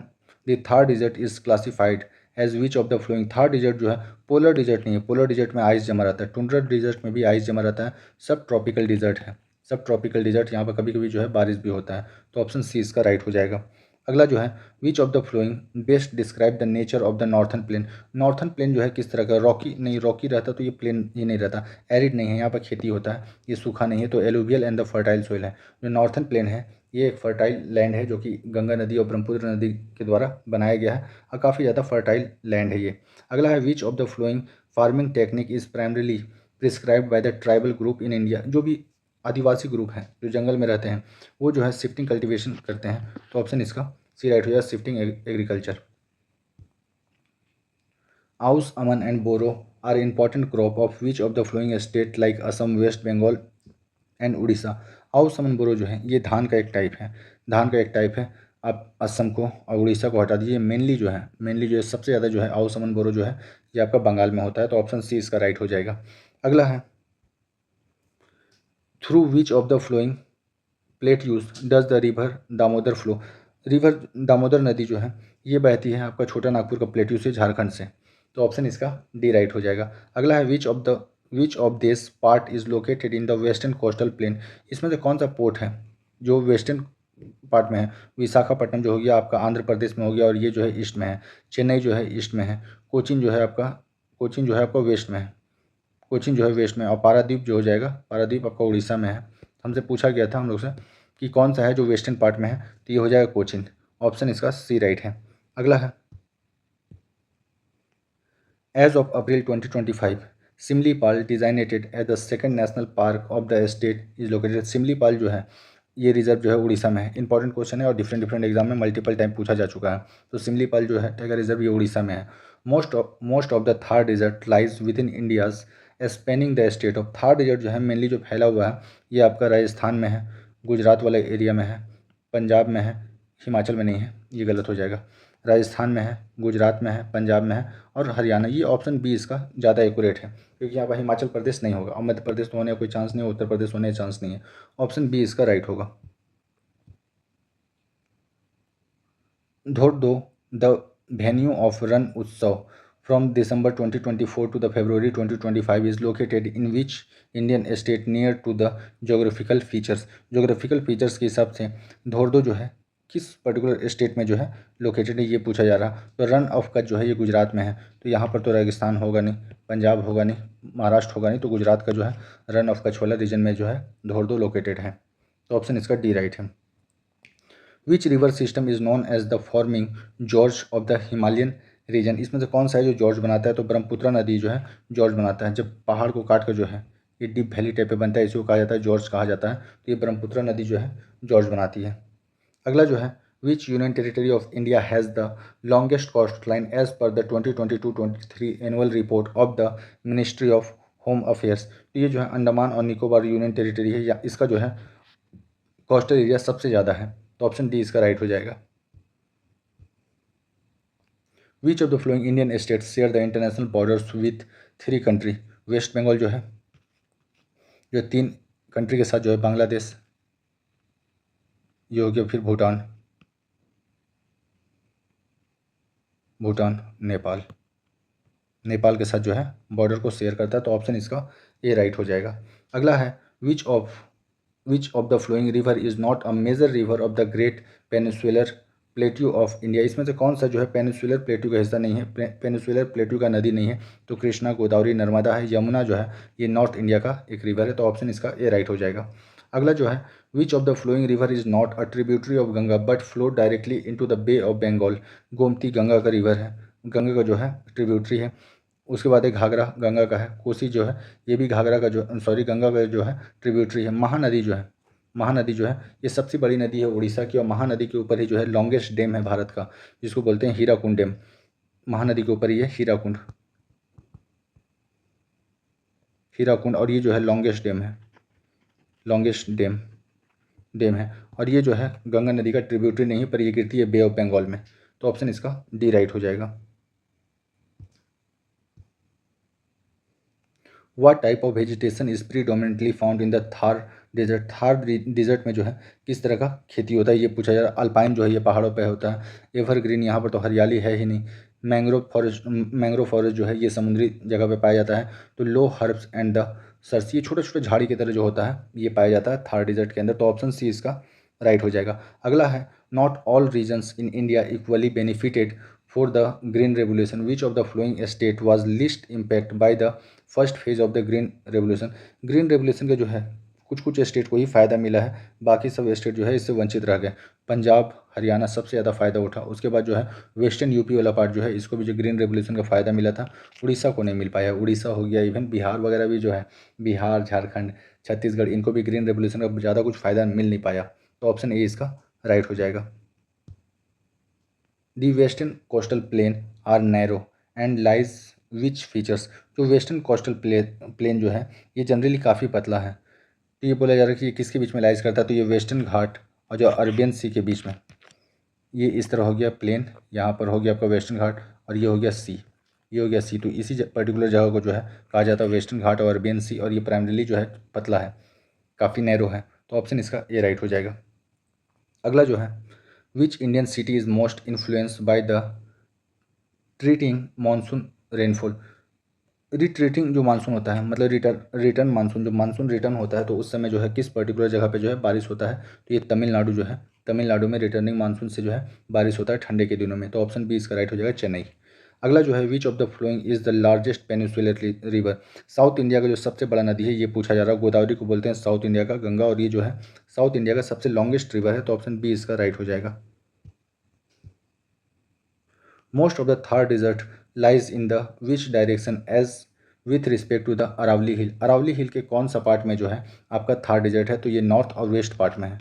the third desert is classified as which of the flowing. Third desert जो है पोलर डिजर्ट नहीं है, पोलर डिजर्ट में आइस जमा रहता है, टुंड्रा डिजर्ट में भी आइस जमा रहता है, सब ट्रॉपिकल डिजर्ट है। सब ट्रॉपिकल डिजर्ट, यहाँ पर कभी कभी जो है बारिश भी होता है। तो ऑप्शन सी इसका राइट हो जाएगा। अगला जो है which of the following best describe the nature of the northern plain. Northern plain जो है किस तरह का, रॉकी नहीं, रॉकी रहता तो ये प्लेन ही नहीं रहता, एरिड नहीं है, यहाँ पर खेती होता है, ये सूखा नहीं है, तो alluvial and the fertile soil है। जो नॉर्थन प्लेन है ये एक फर्टाइल लैंड है जो कि गंगा नदी और ब्रह्मपुत्र नदी के द्वारा बनाया गया है, और काफ़ी ज़्यादा फर्टाइल लैंड है ये। अगला है which of the flowing farming technique is primarily prescribed by the tribal group in India. जो भी आदिवासी ग्रुप हैं जो जंगल में रहते हैं वो जो है शिफ्टिंग कल्टीवेशन करते हैं। तो ऑप्शन इसका सी राइट हो जाएगा, shifting agriculture. Ouse, aman and boro are important crop of which of the following state like Assam, West Bengal and Odisha। आउसमन बोरो जो है ये धान का एक टाइप है, धान का एक टाइप है। आप असम को और उड़ीसा को हटा दीजिए। मेनली जो है सबसे ज़्यादा जो है आउसमन बोरो जो है ये आपका बंगाल में होता है, तो ऑप्शन सी इसका राइट हो जाएगा। अगला है, through which of the flowing plate use does the river Damodar flow. River Damodar नदी जो है ये बहती है आपका छोटा नागपुर का प्लेट्यू से, झारखंड से, तो ऑप्शन इसका डी राइट हो जाएगा। अगला है, which of this part is located in the western coastal plane. इसमें से कौन सा पोर्ट है जो वेस्टर्न पार्ट में है। विशाखापट्टनम जो हो गया आपका आंध्र प्रदेश में हो गया, और ये जो है ईस्ट में है। चेन्नई जो है ईस्ट में है। कोचिन जो है आपका वेस्ट में है। कोचिन जो है वेस्ट में, और पारादीप जो हो जाएगा, पारादीप आपका उड़ीसा में है। हमसे पूछा गया था हम लोग से कि कौन सा है जो वेस्टर्न पार्ट में है, तो ये हो जाएगा कोचिन। ऑप्शन इसका सी राइट है। अगला है, as of April 2025 Similipal designated as the second national park of the state is located. Similipal जो है ये रिजर्व जो है उड़ीसा में है। इंपॉर्टेंट क्वेश्चन है और डिफरेंट डिफरेंट एग्जाम में मल्टीपल टाइम पूछा जा चुका है। तो सिमलीपाल जो है टाइगर रिजर्व ये उड़ीसा में है। Most of the Thar desert lies within India's spanning the state of. Thar desert जो है मेनली जो फैला हुआ है ये आपका राजस्थान में है, गुजरात वाले एरिया में है, पंजाब में है, हिमाचल में नहीं है, ये गलत हो जाएगा। राजस्थान में है, गुजरात में है, पंजाब में है और हरियाणा। ये ऑप्शन बी इसका ज़्यादा एक्यूरेट है, क्योंकि यहाँ पर हिमाचल प्रदेश नहीं होगा और मध्य प्रदेश तो होने का कोई चांस नहीं है, उत्तर प्रदेश होने का चांस नहीं है। ऑप्शन बी इसका राइट होगा। Dhordo the venue of Rann Utsav from December 2024 to the February 2025 is located in which Indian state near to the geographical features. Geographical features के हिसाब से धोर्डो जो है किस पर्टिकुलर स्टेट में जो है लोकेटेड है, ये पूछा जा रहा। तो रन ऑफ कच्छ जो है ये गुजरात में है, तो यहाँ पर तो राजस्थान होगा नहीं, पंजाब होगा नहीं, महाराष्ट्र होगा नहीं, तो गुजरात का जो है रन ऑफ कच्छ वाला रीजन में जो है धोर्डो लोकेटेड है। तो ऑप्शन इसका डी राइट है। Which river system is known as the forming gorge of the Himalayan region. इसमें से कौन सा है जो जॉर्ज बनाता है, तो ब्रह्मपुत्र नदी जो है जॉर्ज बनाता है। जब पहाड़ को काट कर जो है ये डीप वैली टाइप पे बनता है, इसी को कहा जाता है जॉर्ज कहा जाता है। तो ये ब्रह्मपुत्र नदी जो है जॉर्ज बनाती है। अगला जो है, which union territory of India has the longest coast line as per the 2022-23 annual report of the ministry of home affairs. तो ये जो है अंडमान और निकोबार यूनियन टेरिटरी है, या इसका जो है कोस्टल एरिया सबसे ज़्यादा है, तो ऑप्शन डी इसका राइट हो जाएगा। Which of the following Indian states share the international borders with 3 country. West Bengal जो है जो 3 कंट्री के साथ जो है बांग्लादेश, ये हो गया, फिर भूटान, नेपाल के साथ जो है बॉर्डर को शेयर करता है, तो ऑप्शन इसका ए राइट हो जाएगा। अगला है, which of the following river is not a major river of the great peninsular plateau of India. इसमें से कौन सा जो है पेनिनसुलर प्लेट्यू का हिस्सा नहीं है, पेनिनसुलर प्लेट्यू का नदी नहीं है। तो कृष्णा, गोदावरी, नर्मदा है। यमुना जो है ये नॉर्थ इंडिया का एक रिवर है, तो ऑप्शन इसका ए राइट हो जाएगा। अगला जो है, which of the following river is not a tributary of Ganga but flow directly into the bay of Bengal. Gomti Ganga का रिवर है, गंगा का जो है ट्रिब्यूटरी है। उसके बाद एक घाघरा गंगा का है। कोसी जो है ये भी घाघरा का जो सॉरी गंगा का जो है ट्रिब्यूटरी है। महानदी जो है ये सबसे बड़ी नदी है उड़ीसा की, और महानदी के ऊपर ही जो है लॉन्गेस्ट डैम है भारत का, जिसको बोलते हैं हीराकुंड डैम। महानदी के ऊपर ही है हीराकुंड, और ये जो है लॉन्गेस्ट डैम है। और ये जो है गंगा नदी का ट्रिब्यूटरी नहीं, पर ये गिरती है बे ऑफ बंगाल में, तो ऑप्शन इसका डी राइट हो जाएगा। What type of vegetation is predominantly found in the Thar desert? Thar desert में जो है किस तरह का खेती होता है, ये पूछा जा रहा है। अल्पाइन जो है ये पहाड़ों पे होता है। एवरग्रीन, यहाँ पर तो हरियाली है ही नहीं। मैंग्रोव फॉरेस्ट जो है ये समुद्री जगह पे पाया जाता है। तो लो हर्ब्स एंड द सर्स, ये छोटे छोटे झाड़ी की तरह जो होता है ये पाया जाता है थार डिजर्ट के अंदर, तो ऑप्शन सी इसका राइट हो जाएगा। अगला है, not all regions in India equally benefited for the green revolution. Which of the flowing state was least impact by the first phase of the green revolution. Green revolution का जो है कुछ कुछ स्टेट को ही फ़ायदा मिला है, बाकी सब स्टेट जो है इससे वंचित रह गए। पंजाब, हरियाणा सबसे ज़्यादा फ़ायदा उठा। उसके बाद जो है वेस्टर्न यूपी वाला पार्ट जो है इसको भी जो ग्रीन रेवोल्यूशन का फ़ायदा मिला था, उड़ीसा को नहीं मिल पाया। उड़ीसा हो गया, इवन बिहार वगैरह भी जो है, बिहार, झारखंड, छत्तीसगढ़, इनको भी ग्रीन रेवोल्यूशन का ज़्यादा कुछ फ़ायदा मिल नहीं पाया, तो ऑप्शन ए इसका राइट हो जाएगा। The western coastal plain are narrow and lies which features. जो वेस्टर्न कोस्टल प्लेन जो है ये जनरली काफ़ी पतला है, तो ये बोला जा रहा है कि ये किसके बीच में लाइज करता है, तो ये वेस्टर्न घाट और जो अरबियन सी के बीच में, ये इस तरह हो गया प्लेन, यहाँ पर हो गया आपका वेस्टर्न घाट और ये हो गया सी, ये हो गया सी। तो इसी पर्टिकुलर जगह को जो है कहा जाता है वेस्टर्न घाट और अरबियन सी, और ये प्राइमरीली जो है पतला है, काफ़ी नैरो है। तो ऑप्शन इसका ए राइट हो जाएगा। अगला जो है, which Indian city is most influenced by the treating monsoon rainfall. Retreating जो मानसून होता है, मतलब रिटर्न मानसून, जो मानसून रिटर्न होता है तो उस समय जो है किस पर्टिकुलर जगह पे जो है बारिश होता है, तो ये तमिलनाडु जो है, तमिलनाडु में रिटर्निंग मानसून से जो है बारिश होता है ठंडे के दिनों में। तो ऑप्शन बी इसका राइट हो जाएगा, चेन्नई। अगला जो है, which of the flowing is the largest peninsular river. South India का जो सबसे बड़ा नदी है ये पूछा जा रहा है। गोदावरी को बोलते हैं साउथ इंडिया का गंगा, और ये जो है साउथ इंडिया का सबसे लॉन्गेस्ट रिवर है। तो ऑप्शन बी इसका राइट हो जाएगा। Most of the Thar desert lies in the which direction as with respect to the Aravalli hill. Aravalli hill के कौन सा पार्ट में जो है आपका थार डिजर्ट है, तो ये नॉर्थ और वेस्ट पार्ट में है।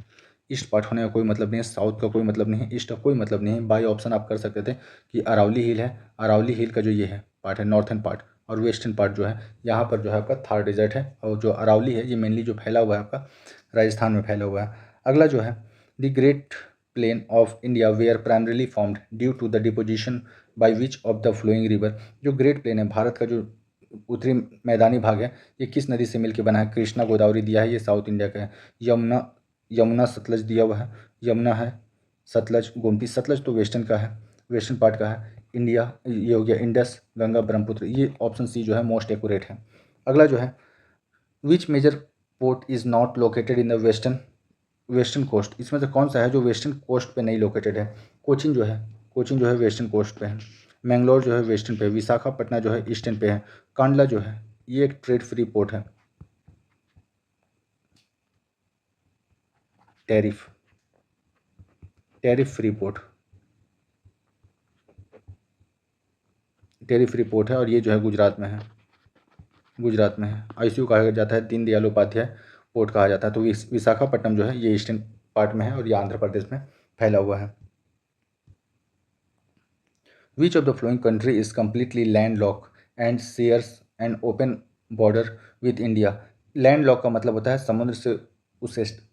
ईस्ट पार्ट होने का कोई मतलब नहीं है, साउथ का कोई मतलब नहीं है, ईस्ट का कोई मतलब नहीं है। बाई ऑप्शन आप कर सकते थे कि अरावली हिल है, अरावली हिल का जो ये है पार्ट है नॉर्थन पार्ट, और वेस्टर्न पार्ट जो है यहाँ पर जो है आपका थार डिजर्ट है, और जो अरावली है ये मेनली जो फैला हुआ है आपका राजस्थान में फैला हुआ है। अगला जो है, the great plain of India were primarily formed due to the deposition by which of the following river. जो ग्रेट प्लेन है भारत का जो उत्तरी मैदानी भाग है, ये किस नदी से मिलकर बना है। कृष्णा गोदावरी दिया है, ये साउथ इंडिया का है। यमुना, यमुना सतलज दिया हुआ है, यमुना है, सतलज गोमती, सतलज तो वेस्टर्न का है, वेस्टर्न पार्ट का है। इंडिया ये हो गया, इंडस, गंगा, ब्रह्मपुत्र। ये ऑप्शन सी जो है मोस्ट एक्यूरेट है। अगला जो है, which major port is not located in the western coast. इसमें से कौन सा है जो वेस्टर्न कोस्ट पे नहीं लोकेटेड है। कोचिन जो है, कोचिन जो है वेस्टर्न कोस्ट पे है। मैंगलोर जो है वेस्टर्न पे है। विशाखापट्टनम जो है ईस्टर्न पे है। कांडला जो है ये एक ट्रेड फ्री पोर्ट है। Tariff, tariff free port, tariff free port है, और ये जो है गुजरात में है, गुजरात में है। आईसीयू कहा जाता है, दीनदयाल उपाध्याय पोर्ट कहा जाता है। तो विशाखापट्टनम जो है ये ईस्टर्न पार्ट में है, और ये आंध्र प्रदेश में फैला हुआ है। Which of the following country is completely landlocked and shares an open border with India? Landlock का मतलब होता है समुद्र से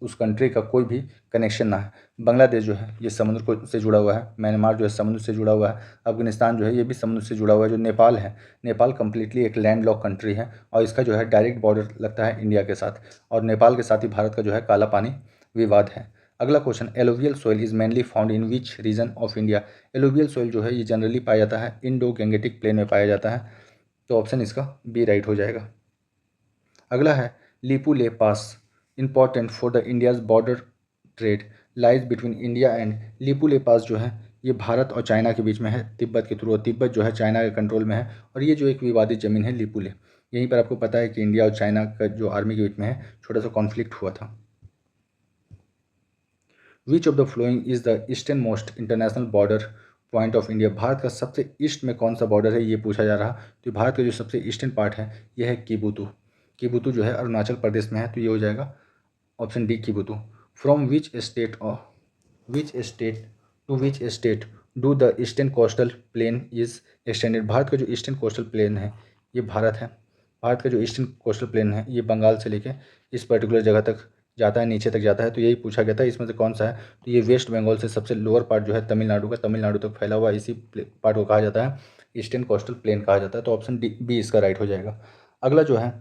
उस कंट्री का कोई भी कनेक्शन ना है। बांग्लादेश जो है ये समुद्र को से जुड़ा हुआ है। म्यांमार जो है समुद्र से जुड़ा हुआ है। अफगानिस्तान जो है ये भी समुद्र से जुड़ा हुआ है। जो नेपाल है, नेपाल कम्प्लीटली एक लैंडलॉक कंट्री है, और इसका जो है डायरेक्ट बॉर्डर लगता है इंडिया के साथ, और नेपाल के साथ ही भारत का जो है काला पानी विवाद है। अगला question, alluvial soil is mainly found in which region of India. Alluvial soil जो है ये जनरली पाया जाता है इंडो गैंगेटिक प्लेन में पाया जाता है। तो ऑप्शन इसका बी राइट हो जाएगा। अगला है, Lipulekh pass important for the India's border trade lies between India and. Lipulekh pass जो है ये भारत और चाइना के बीच में है, तिब्बत के थ्रू, और तिब्बत जो है चाइना के कंट्रोल में है, और ये जो एक विवादित ज़मीन है लिपुले, यहीं पर आपको पता है कि इंडिया और चाइना का जो आर्मी के बीच में है छोटा सा कॉन्फ्लिक्ट हुआ था। विच of the flowing is the eastern most international border point of India. भारत का सबसे ईस्ट में कौन सा बॉर्डर है ये पूछा जा रहा। तो भारत का जो सबसे ईस्टर्न पार्ट है ये है किबुतु। किबुतु जो है अरुणाचल प्रदेश में है, तो ये हो जाएगा option D Kibithu. From which state to which state do the eastern coastal plain is extended. Bharat का जो ईस्टर्न कोस्टल प्लेन है ये भारत है। भारत का जो ईस्टर्न कोस्टल प्लेन है ये बंगाल से लेके इस पर्टिकुलर जगह तक जाता है, नीचे तक जाता है। तो यही पूछा गया था इसमें से कौन सा है। तो ये वेस्ट बंगाल से सबसे लोअर पार्ट जो है तमिलनाडु का, तमिलनाडु तक फैला हुआ इसी पार्ट को कहा जाता है ईस्टर्न कोस्टल प्लेन कहा जाता है। तो ऑप्शन डी बी इसका राइट हो जाएगा। अगला जो है,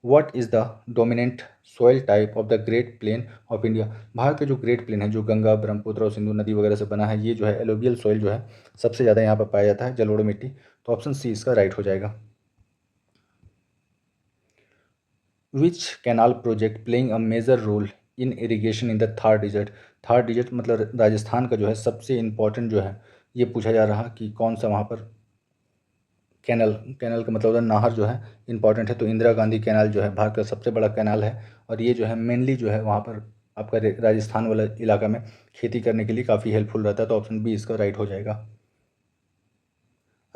what is the dominant soil type of the great plain of India. भारत का जो ग्रेट प्लेन है जो गंगा, ब्रह्मपुत्र और सिंधु नदी वगैरह से बना है, ये जो है एलोवियल सॉइल जो है सबसे ज़्यादा यहाँ पर पाया जाता है, जलोढ़ मिट्टी। तो ऑप्शन सी इसका राइट हो जाएगा। Which canal project playing a major role in irrigation in the Thar desert. Thar desert मतलब राजस्थान का जो है सबसे इम्पॉर्टेंट जो है ये पूछा जा रहा कि कौन सा वहाँ पर कैनल, कैनल का मतलब होता है नहर जो है इंपॉर्टेंट है। तो इंदिरा गांधी कैनाल जो है भारत का सबसे बड़ा कैनाल है, और ये जो है मेनली जो है वहाँ पर आपका राजस्थान वाला इलाका में खेती करने के लिए काफ़ी हेल्पफुल रहता है। तो ऑप्शन बी इसका राइट हो जाएगा।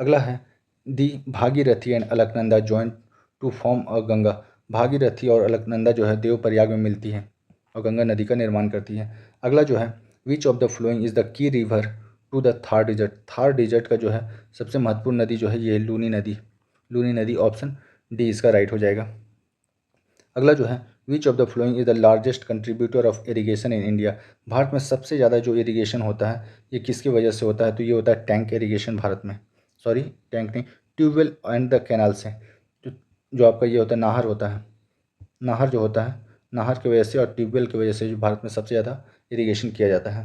अगला है, the Bhagirathi and Alaknanda joint to form a Ganga. Bhagirathi और अलकनंदा जो है देव प्रयाग में मिलती है और गंगा नदी का निर्माण करती है। अगला जो है, which of the flowing is the key river to the Thar desert. Thar desert का जो है सबसे महत्वपूर्ण नदी जो है ये लूनी नदी, लूनी नदी। ऑप्शन डी इसका राइट हो जाएगा। अगला जो है, which of the flowing is the largest contributor of irrigation in India. Bharat में सबसे ज़्यादा जो इरीगेशन होता है ये किसकी वजह से होता है, तो ये होता है टैंक इरीगेशन भारत में, सॉरी टैंक नहीं, ट्यूबवेल एंड द कैनाल से, जो जो आपका ये होता है नाहर होता है, नाहर जो होता है, नाहर की वजह से और ट्यूबवेल की वजह से जो भारत में सबसे ज़्यादा इरीगेशन किया जाता है।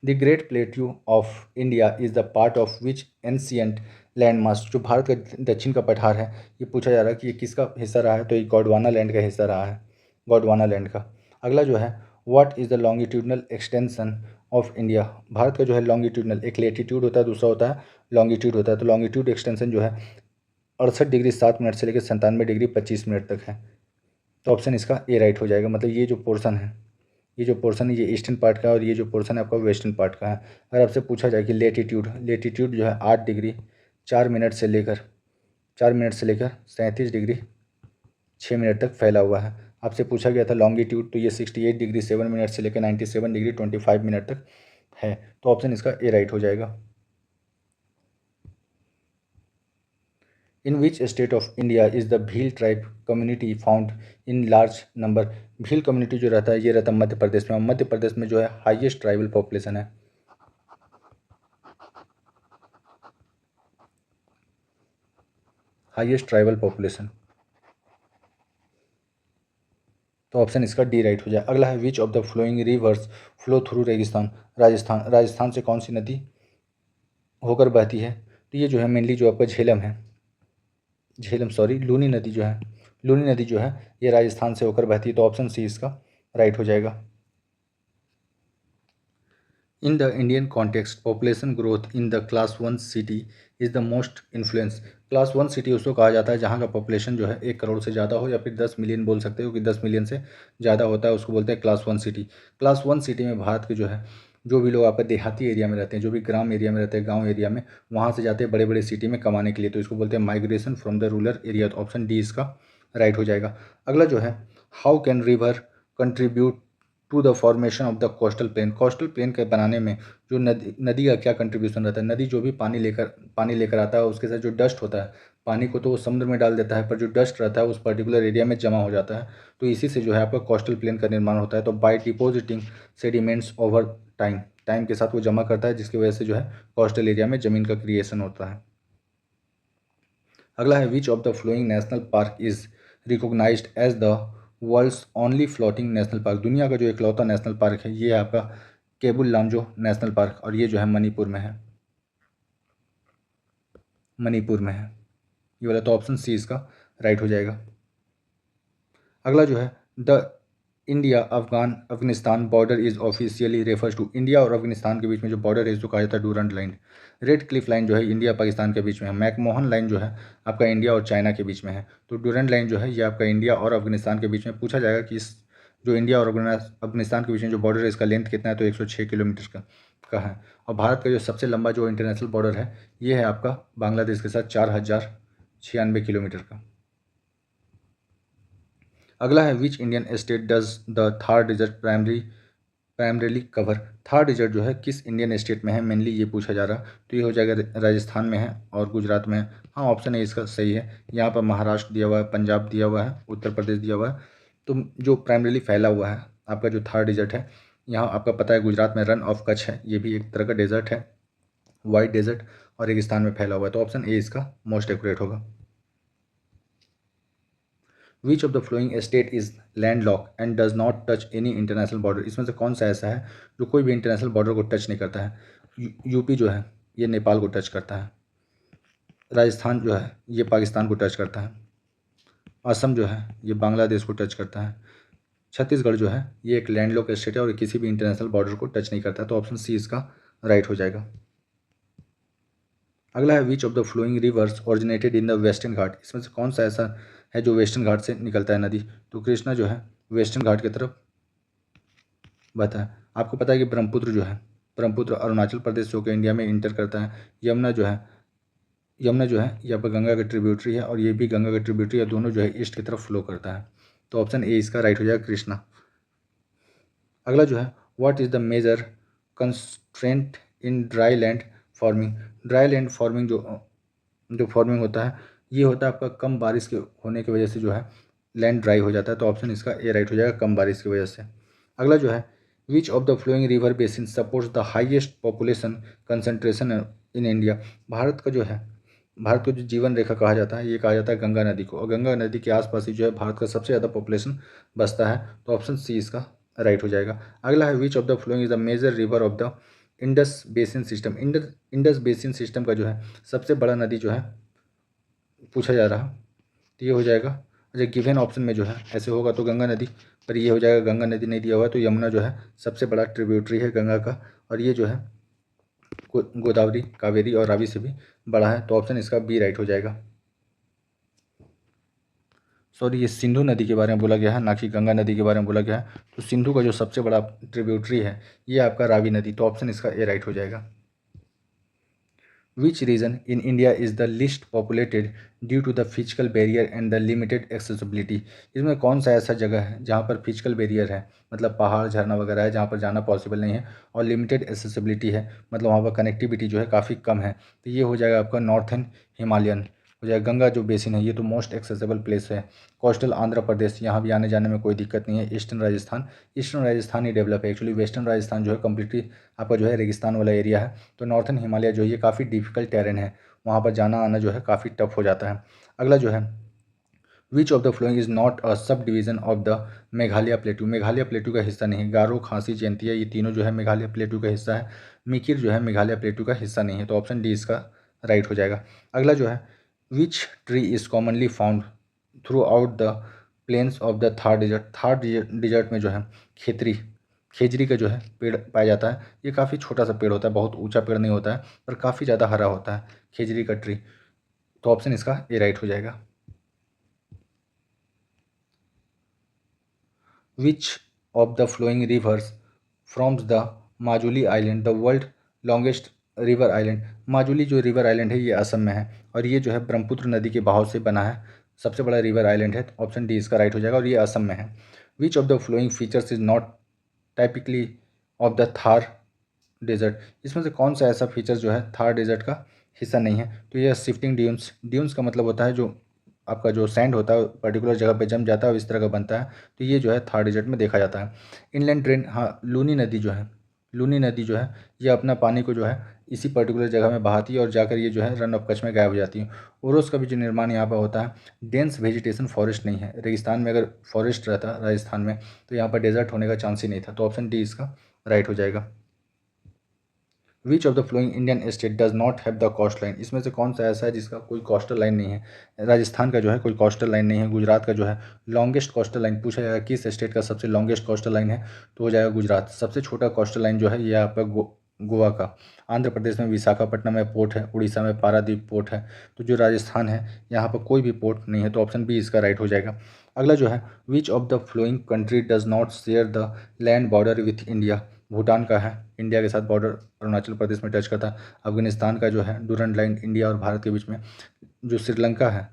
The great plateau of India is the part of which ancient land mass. जो भारत का दक्षिण का पठार है ये पूछा जा रहा है कि ये किसका हिस्सा रहा है, तो ये गोंडवाना लैंड का हिस्सा रहा है, गोंडवाना लैंड का। अगला जो है what is the longitudinal extension of India. भारत का जो है लॉन्गिट्यूडनल, एक लेटीट्यूड होता है दूसरा होता है लॉन्गिट्यूड होता है, तो लॉन्गिट्यूड एक्सटेंशन जो है 68 डिग्री 7 मिनट से लेकर 97 डिग्री 25 मिनट तक है। तो ऑप्शन इसका ए राइट हो जाएगा। मतलब ये जो पोर्शन है, ये जो पोर्शन है ये ईस्टर्न पार्ट का है और ये जो पोर्शन है आपका वेस्टर्न पार्ट का है। अगर आपसे पूछा जाए कि लेटीट्यूड, लेटीट्यूड जो है 8 डिग्री 4 मिनट से लेकर 37 डिग्री 6 मिनट तक फैला हुआ है। आपसे पूछा गया था लॉन्गिट्यूड, तो ये 68 डिग्री 7 मिनट से लेकर 97 डिग्री 25 मिनट तक है। तो ऑप्शन इसका ए राइट हो जाएगा। In which state of India is the Bhil tribe community found in large number. Bhil community जो रहता है ये रहता है मध्य प्रदेश में, और मध्य प्रदेश में जो है हाईएस्ट ट्राइबल पॉपुलेशन है, हाईएस्ट ट्राइबल पॉपुलेशन। तो ऑप्शन इसका डी राइट हो जाए। अगला है which of the following rivers flow through रेगिस्तान। राजस्थान, राजस्थान से कौन सी नदी होकर बहती है, तो ये जो है मेनली जो आपका झेलम है, झेलम सॉरी लूनी नदी जो है, लूनी नदी जो है ये राजस्थान से होकर बहती है। तो ऑप्शन सी इसका राइट हो जाएगा। In the Indian context population growth in the class 1 city is the most influence. Class 1 city उसको कहा जाता है जहाँ का पॉपुलेशन जो है 1 करोड़ से ज़्यादा हो, या फिर 10 मिलियन बोल सकते हो कि 10 मिलियन से ज़्यादा होता है, उसको बोलते हैं क्लास 1 सिटी। क्लास 1 सिटी में भारत के जो है जो भी लोग आपका देहाती एरिया में रहते हैं, जो भी ग्राम एरिया में रहते हैं, गांव एरिया में, वहाँ से जाते हैं बड़े बड़े सिटी में कमाने के लिए, तो इसको बोलते हैं migration from the rural area. तो ऑप्शन डी इसका राइट हो जाएगा। अगला जो है how can river contribute to the formation of the coastal plain. Coastal plain के बनाने में जो नदी नदी का क्या कंट्रीब्यूशन रहता है। नदी जो भी पानी लेकर आता है उसके साथ जो डस्ट होता है, पानी को तो वो समुद्र में डाल देता है, पर जो डस्ट रहता है उस पर्टिकुलर एरिया में जमा हो जाता है, तो इसी से जो है आपका कोस्टल प्लेन का निर्माण होता है। तो by depositing sediments over time, time के साथ वो जमा करता है, जिसकी वजह से जो है कोस्टल एरिया में ज़मीन का क्रिएशन होता है। अगला है which of the following national park is recognized as the world's only floating national park. दुनिया का जो इकलौता नेशनल पार्क है ये है आपका केबुल लामजो नेशनल पार्क, और ये जो है मणिपुर में है, मणिपुर में है ये वाला। तो ऑप्शन सी इसका राइट हो जाएगा। अगला जो है the India Afghanistan border is officially refers to. India और अफगानिस्तान के बीच में जो बॉर्डर है इसको कहा जाता है Durand line. Red Cliff line जो है इंडिया पाकिस्तान के बीच में है। मैकमोहन लाइन जो है आपका इंडिया और चाइना के बीच में है। तो डूरंट लाइन जो है ये आपका इंडिया और अफगानिस्तान के बीच में। पूछा जाएगा कि इस जो इंडिया और अफगानिस्तान के बीच में जो बॉर्डर है इसका लेंथ कितना है, तो 106 किलोमीटर का है। और भारत का जो सबसे लंबा जो इंटरनेशनल बॉर्डर है ये है आपका बांग्लादेश के साथ 4096 किलोमीटर का। अगला है which Indian state does the Thar desert primarily cover. Thar desert जो है किस इंडियन स्टेट में है, मेनली ये पूछा जा रहा। तो ये हो जाएगा राजस्थान में है और गुजरात में है। हाँ ऑप्शन है इसका सही है। यहाँ पर महाराष्ट्र दिया हुआ है, पंजाब दिया हुआ है, उत्तर प्रदेश दिया हुआ है। तो जो प्राइमरीली फैला हुआ है आपका जो थार डिजर्ट है, यहाँ आपका पता है गुजरात में रन ऑफ कच्छ है, ये भी एक तरह का डेजर्ट है, वाइट डेजर्ट, और रेगिस्तान में फैला हुआ है। तो ऑप्शन ए इसका मोस्ट एक्यूरेट होगा। विच of the flowing state is land lock and does not touch any international border. इसमें से कौन सा ऐसा है जो कोई भी इंटरनेशनल बॉर्डर को टच नहीं करता है। यूपी जो है ये नेपाल को टच करता है, राजस्थान जो है ये पाकिस्तान को टच करता है, असम जो है ये बांग्लादेश को टच करता है, छत्तीसगढ़ जो है ये एक लैंडलॉक स्टेट है और किसी भी इंटरनेशनल बॉर्डर को टच नहीं करता। तो ऑप्शन सी इसका राइट हो जाएगा। अगला है which of the following rivers originated in the western Ghat. इसमें से कौन सा ऐसा है जो वेस्टर्न घाट से निकलता है नदी। तो कृष्णा जो है वेस्टर्न घाट की तरफ बहता है। आपको पता है कि ब्रह्मपुत्र जो है, ब्रह्मपुत्र अरुणाचल प्रदेश से होकर इंडिया में इंटर करता है। यमुना जो है ये आपका गंगा का ट्रिब्यूटरी है और ये भी गंगा का ट्रिब्यूटरी है, दोनों जो है ईस्ट की तरफ फ्लो करता है। तो ऑप्शन ए इसका राइट हो जाएगा, कृष्णा। अगला जो है what is the major constraint in dry land farming. Dry land farming जो फार्मिंग होता है ये होता है आपका कम बारिश के होने की वजह से जो है लैंड ड्राई हो जाता है, तो ऑप्शन इसका ए राइट हो जाएगा, कम बारिश की वजह से। अगला जो है, which of the following river basin supports the highest population concentration in India. भारत का जो है, भारत को जो जीवन रेखा कहा जाता है, ये कहा जाता है गंगा नदी को, और गंगा नदी के आसपास ही जो है भारत का सबसे ज़्यादा पॉपुलेशन बसता है, तो ऑप्शन सी इसका राइट हो जाएगा। अगला है, which of the flowing is the major river of the Indus basin system. Indus basin system का जो है सबसे बड़ा नदी जो है पूछा जा रहा, तो ये हो जाएगा। अच्छा, गिवन ऑप्शन में जो है ऐसे होगा तो गंगा नदी, पर ये हो जाएगा गंगा नदी नहीं दिया हुआ है, तो यमुना जो है सबसे बड़ा ट्रिब्यूटरी है गंगा का, और ये जो है गोदावरी, कावेरी और रावी से भी बड़ा है, तो ऑप्शन इसका बी राइट हो जाएगा। सॉरी, ये सिंधु नदी के बारे में बोला गया है, ना कि गंगा नदी के बारे में बोला गया है। तो सिंधु का जो सबसे बड़ा ट्रिब्यूटरी है ये आपका रावी नदी, तो ऑप्शन इसका ए राइट हो जाएगा। Which region in India is the least populated due to the physical barrier and the limited accessibility। इसमें कौन सा ऐसा जगह है जहाँ पर फिजिकल बैरियर है, मतलब पहाड़ झरना वगैरह है जहाँ पर जाना पॉसिबल नहीं है, और लिमिटेड एक्सेसिबिलिटी है, मतलब वहाँ पर कनेक्टिविटी जो है काफ़ी कम है, तो ये हो जाएगा आपका नॉर्थन हिमालयन हो जाएगा। गंगा जो बेसिन है ये तो मोस्ट एक्सेसिबल प्लेस है। कोस्टल आंध्र प्रदेश, यहाँ भी आने जाने में कोई दिक्कत नहीं है। ईस्टर्न राजस्थान ही डेवलप है, एक्चुअली वेस्टर्न राजस्थान जो है कम्प्लीटली आपका जो है रेगिस्तान वाला एरिया है। तो नॉर्थन हिमालय जो है ये काफ़ी डिफिकल्ट टेरेन है, वहाँ पर जाना आना जो है काफ़ी टफ हो जाता है। अगला जो है, which of the flowing is not अ सब division of the Meghalaya प्लेटू। Meghalaya प्लेटू का हिस्सा नहीं है। गारो, खासी, जयंतिया ये तीनों जो है मेघालय प्लेटू का हिस्सा है। मिकिर जो है मेघालय प्लेटू का हिस्सा नहीं है, तो ऑप्शन डी इसका राइट हो जाएगा। अगला जो है, which tree is commonly found throughout the plains of the Thar desert. Thar desert में जो है खेजरी का जो है पेड़ पाया जाता है। ये काफ़ी छोटा सा पेड़ होता है, बहुत ऊंचा पेड़ नहीं होता है, पर काफ़ी ज़्यादा हरा होता है खेजरी का ट्री, तो ऑप्शन इसका ए राइट हो जाएगा। Which of the following rivers forms the Majuli island the world longest river island. Majuli जो रिवर आइलैंड है ये असम में है, और ये जो है ब्रह्मपुत्र नदी के बहाव से बना है, सबसे बड़ा रिवर आइलैंड है, ऑप्शन डी इसका राइट हो जाएगा, और ये असम में है। Which of the following features is not typically of the Thar desert. इसमें से कौन सा ऐसा फीचर जो है थार डेजर्ट का हिस्सा नहीं है, तो ये शिफ्टिंग ड्यून्स। ड्यून्स का मतलब होता है जो आपका जो सैंड होता है पर्टिकुलर जगह पे जम जाता है और इस तरह का बनता है, तो ये जो है थार डेजर्ट में देखा जाता है। इनलैंड ट्रेन, हाँ, लूनी नदी जो है, लूनी नदी जो है ये अपना पानी को जो है इसी पर्टिकुलर जगह में बहाती है, और जाकर ये जो है रन ऑफ कच्छ में गायब हो जाती है। ओरोस का भी जो निर्माण यहाँ पर होता है, डेंस वेजिटेशन फॉरेस्ट नहीं है। रेगिस्तान में अगर फॉरेस्ट रहता राजस्थान में, तो यहाँ पर डेजर्ट होने का चांस ही नहीं था, तो ऑप्शन डी इसका राइट हो जाएगा। Which of the following Indian state does not have the coast line. इसमें से कौन सा ऐसा है जिसका कोई कोस्टल लाइन नहीं है। राजस्थान का जो है कोई कोस्टल लाइन नहीं है। गुजरात का जो है लॉन्गेस्ट कोस्टल लाइन पूछा जाएगा किस स्टेट का सबसे लॉन्गेस्ट कोस्टल लाइन है, तो हो जाएगा गुजरात। सबसे छोटा कोस्टल लाइन जो है ये आपका गोवा का। आंध्र प्रदेश में विशाखापट्टनम में पोर्ट है, उड़ीसा में पारादीप पोर्ट है, तो जो राजस्थान है यहाँ पर कोई भी पोर्ट नहीं है, तो ऑप्शन बी इसका राइट हो जाएगा। अगला जो है, which of the following country does not share the land border with India. Bhutan का है इंडिया के साथ बॉर्डर, अरुणाचल प्रदेश में टच करता है। अफगानिस्तान का जो है डूरन लाइन इंडिया और भारत के बीच में। जो श्रीलंका है,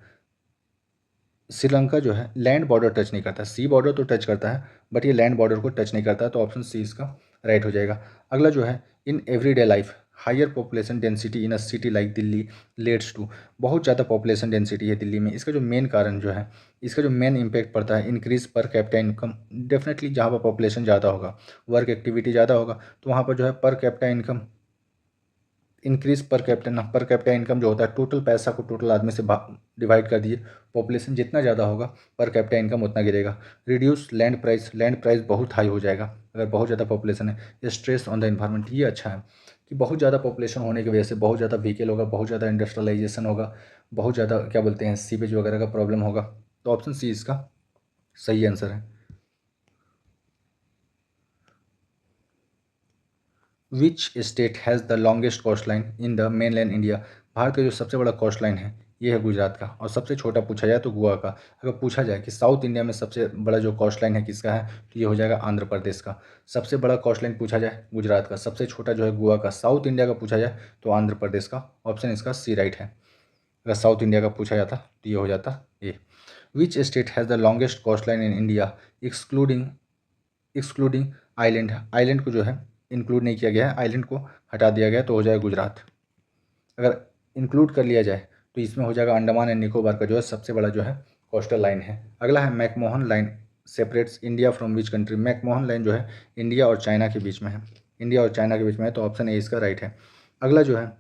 श्रीलंका जो है लैंड बॉर्डर टच नहीं करता, सी बॉर्डर तो टच करता है बट ये लैंड बॉर्डर को टच नहीं करता, तो ऑप्शन सी इसका राइट हो जाएगा। अगला जो है, in everyday life higher population density in a city like Delhi leads to. बहुत ज़्यादा पॉपुलेशन डेंसिटी है दिल्ली में, इसका जो मेन कारण जो है, इसका जो मेन इम्पैक्ट पड़ता है increase per capita income. Definitely जहाँ पर पॉपुलेशन ज़्यादा होगा, वर्क एक्टिविटी ज़्यादा होगा, तो वहाँ पर जो है per capita income increase per capita income जो होता है, टोटल पैसा को टोटल आदमी से डिवाइड कर दिए, पॉपुलेशन जितना ज़्यादा होगा पर कैपिटा इनकम उतना गिरेगा। Reduce land price, land price बहुत हाई हो जाएगा अगर बहुत ज़्यादा पॉपुलेशन है। स्ट्रेस ऑन द इन्वायरमेंट, ये अच्छा है कि बहुत ज़्यादा पॉपुलेशन होने की वजह से बहुत ज़्यादा व्हीकल होगा, बहुत ज़्यादा इंडस्ट्रियलाइजेशन होगा, बहुत ज़्यादा क्या बोलते हैं सीवेज वगैरह का प्रॉब्लम होगा, तो ऑप्शन सी इसका सही आंसर है। Which state has the longest coast line in the mainland India. भारत का जो सबसे बड़ा कोस्ट लाइन है ये है गुजरात का, और सबसे छोटा पूछा जाए तो गोवा का। अगर पूछा जाए कि साउथ इंडिया में सबसे बड़ा जो कोस्ट लाइन है किसका है, तो ये हो जाएगा आंध्र प्रदेश का। सबसे बड़ा कोस्ट लाइन पूछा जाए गुजरात का, सबसे छोटा जो है गोवा का। साउथ इंडिया का पूछा जाए तो आंध्र प्रदेश का, ऑप्शन इसका सी राइट है। अगर साउथ इंडिया का पूछा जाता तो ये हो जाता ए। Which state has the longest coast line in India excluding excluding island. Island को जो है इंक्लूड नहीं किया गया है, आइलैंड को हटा दिया गया, तो हो जाएगा गुजरात। अगर इंक्लूड कर लिया जाए तो इसमें हो जाएगा अंडमान एंड निकोबार का जो है सबसे बड़ा जो है कोस्टल लाइन है। अगला है McMahon line separates India from which country. McMahon line जो है इंडिया और चाइना के बीच में है, इंडिया और चाइना के बीच में है, तो ऑप्शन ए इसका राइट है। अगला जो है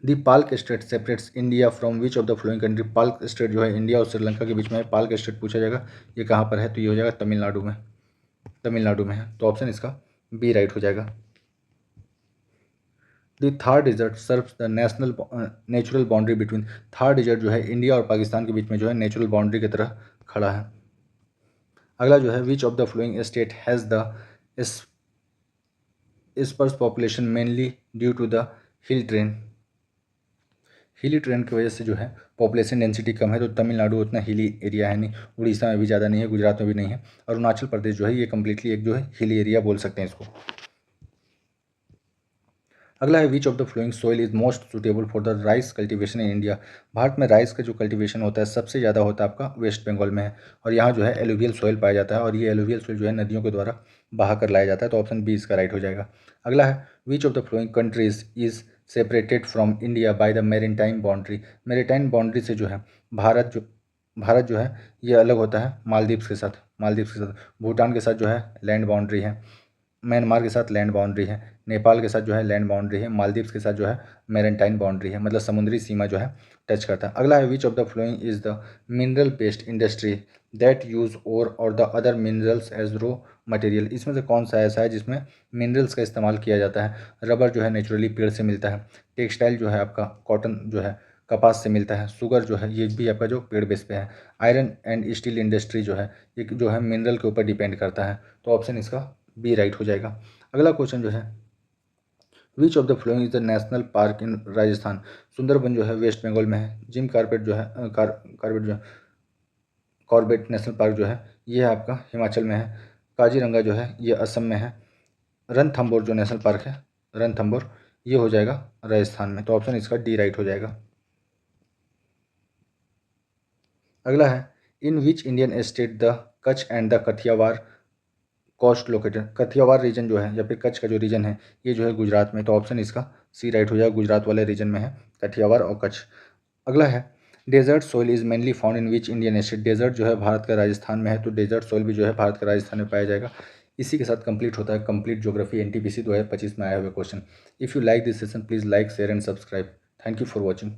the Palk strait separates India from which of the following country. Palk strait जो है इंडिया और श्रीलंका के बीच में है। पाल्क स्टेट पूछा जाएगा ये कहाँ पर है, तो ये हो जाएगा तमिलनाडु में, तमिलनाडु में है, तो ऑप्शन इसका बी राइट हो जाएगा। The Thar desert serves the national natural boundary between. Thar desert जो है इंडिया और पाकिस्तान के बीच में जो है नेचुरल बाउंड्री की तरह खड़ा है। अगला जो है which of the flowing state has the sparse population mainly due to the hill terrain. Hilly terrain की वजह से जो है पॉपुलेशन डेंसिटी कम है, तो तमिलनाडु उतना हिली एरिया है नहीं, उड़ीसा में भी ज़्यादा नहीं है, गुजरात में भी नहीं है, और अरुणाचल प्रदेश जो है ये कम्प्लीटली एक जो है हिली एरिया बोल सकते हैं इसको। अगला है which of the flowing soil is most suitable for the rice cultivation in India. Bharat में राइस का जो कल्टीवेशन होता है सबसे ज़्यादा होता है आपका वेस्ट बंगाल में है, और यहाँ जो है एलुवियल सोइल पाया जाता है, और ये एलुवियल सोइल जो है नदियों के द्वारा बहा कर लाया जाता है, तो ऑप्शन बी इसका राइट हो जाएगा। अगला है which of the flowing countries is separated from India by the maritime boundary. Maritime boundary से जो है भारत जो है ये अलग होता है मालदीव्स के साथ, मालदीव्स के साथ, भूटान के साथ जो है लैंड बाउंड्री है, म्यांमार के साथ लैंड बाउंड्री है, नेपाल के साथ जो है लैंड बाउंड्री है, मालदीव्स के साथ जो है मेरीटाइम बाउंड्री है, मतलब समुद्री सीमा जो है टच करता है। अगला है which of the flowing is the mineral based industry that use ore और the other minerals as raw material. इसमें से कौन सा ऐसा है जिसमें मिनरल्स का इस्तेमाल किया जाता है। रबर जो है नेचुरली पेड़ से मिलता है, टेक्सटाइल जो है आपका कॉटन जो है कपास से मिलता है, शुगर जो है ये भी आपका जो पेड़ बेस पे है, आयरन एंड स्टील इंडस्ट्री जो है ये जो है मिनरल के ऊपर डिपेंड करता है, तो ऑप्शन इसका बी राइट हो जाएगा। अगला क्वेश्चन जो है which of the flowing is the national park इन राजस्थान। सुंदरबन जो है वेस्ट बंगाल में है, जिम कार्पेट जो है कार्बेट जो है कॉर्बेट नेशनल पार्क जो है ये आपका हिमाचल में है, काजीरंगा जो है ये असम में है, रणथंबोर जो नेशनल पार्क है रणथंबोर ये हो जाएगा राजस्थान में, तो ऑप्शन इसका डी राइट हो जाएगा। अगला है in which Indian state the Kutch and the Kathiawar coast located. Kathiawar region जो है या फिर कच्छ का जो रीजन है ये जो है गुजरात में, तो ऑप्शन इसका सी राइट हो जाएगा, गुजरात वाले रीजन में है कथियावार और कच्छ। अगला है desert soil is mainly found in which Indian state. Desert जो है भारत का राजस्थान में है, तो डेजर्ट सोइल भी जो है भारत का राजस्थान में पाया जाएगा। इसी के साथ कंप्लीट होता है कंप्लीट ज्योग्राफी एनटीपीसी 2025 में आया हुआ question. If you like this session please like share and subscribe. Thank you for watching.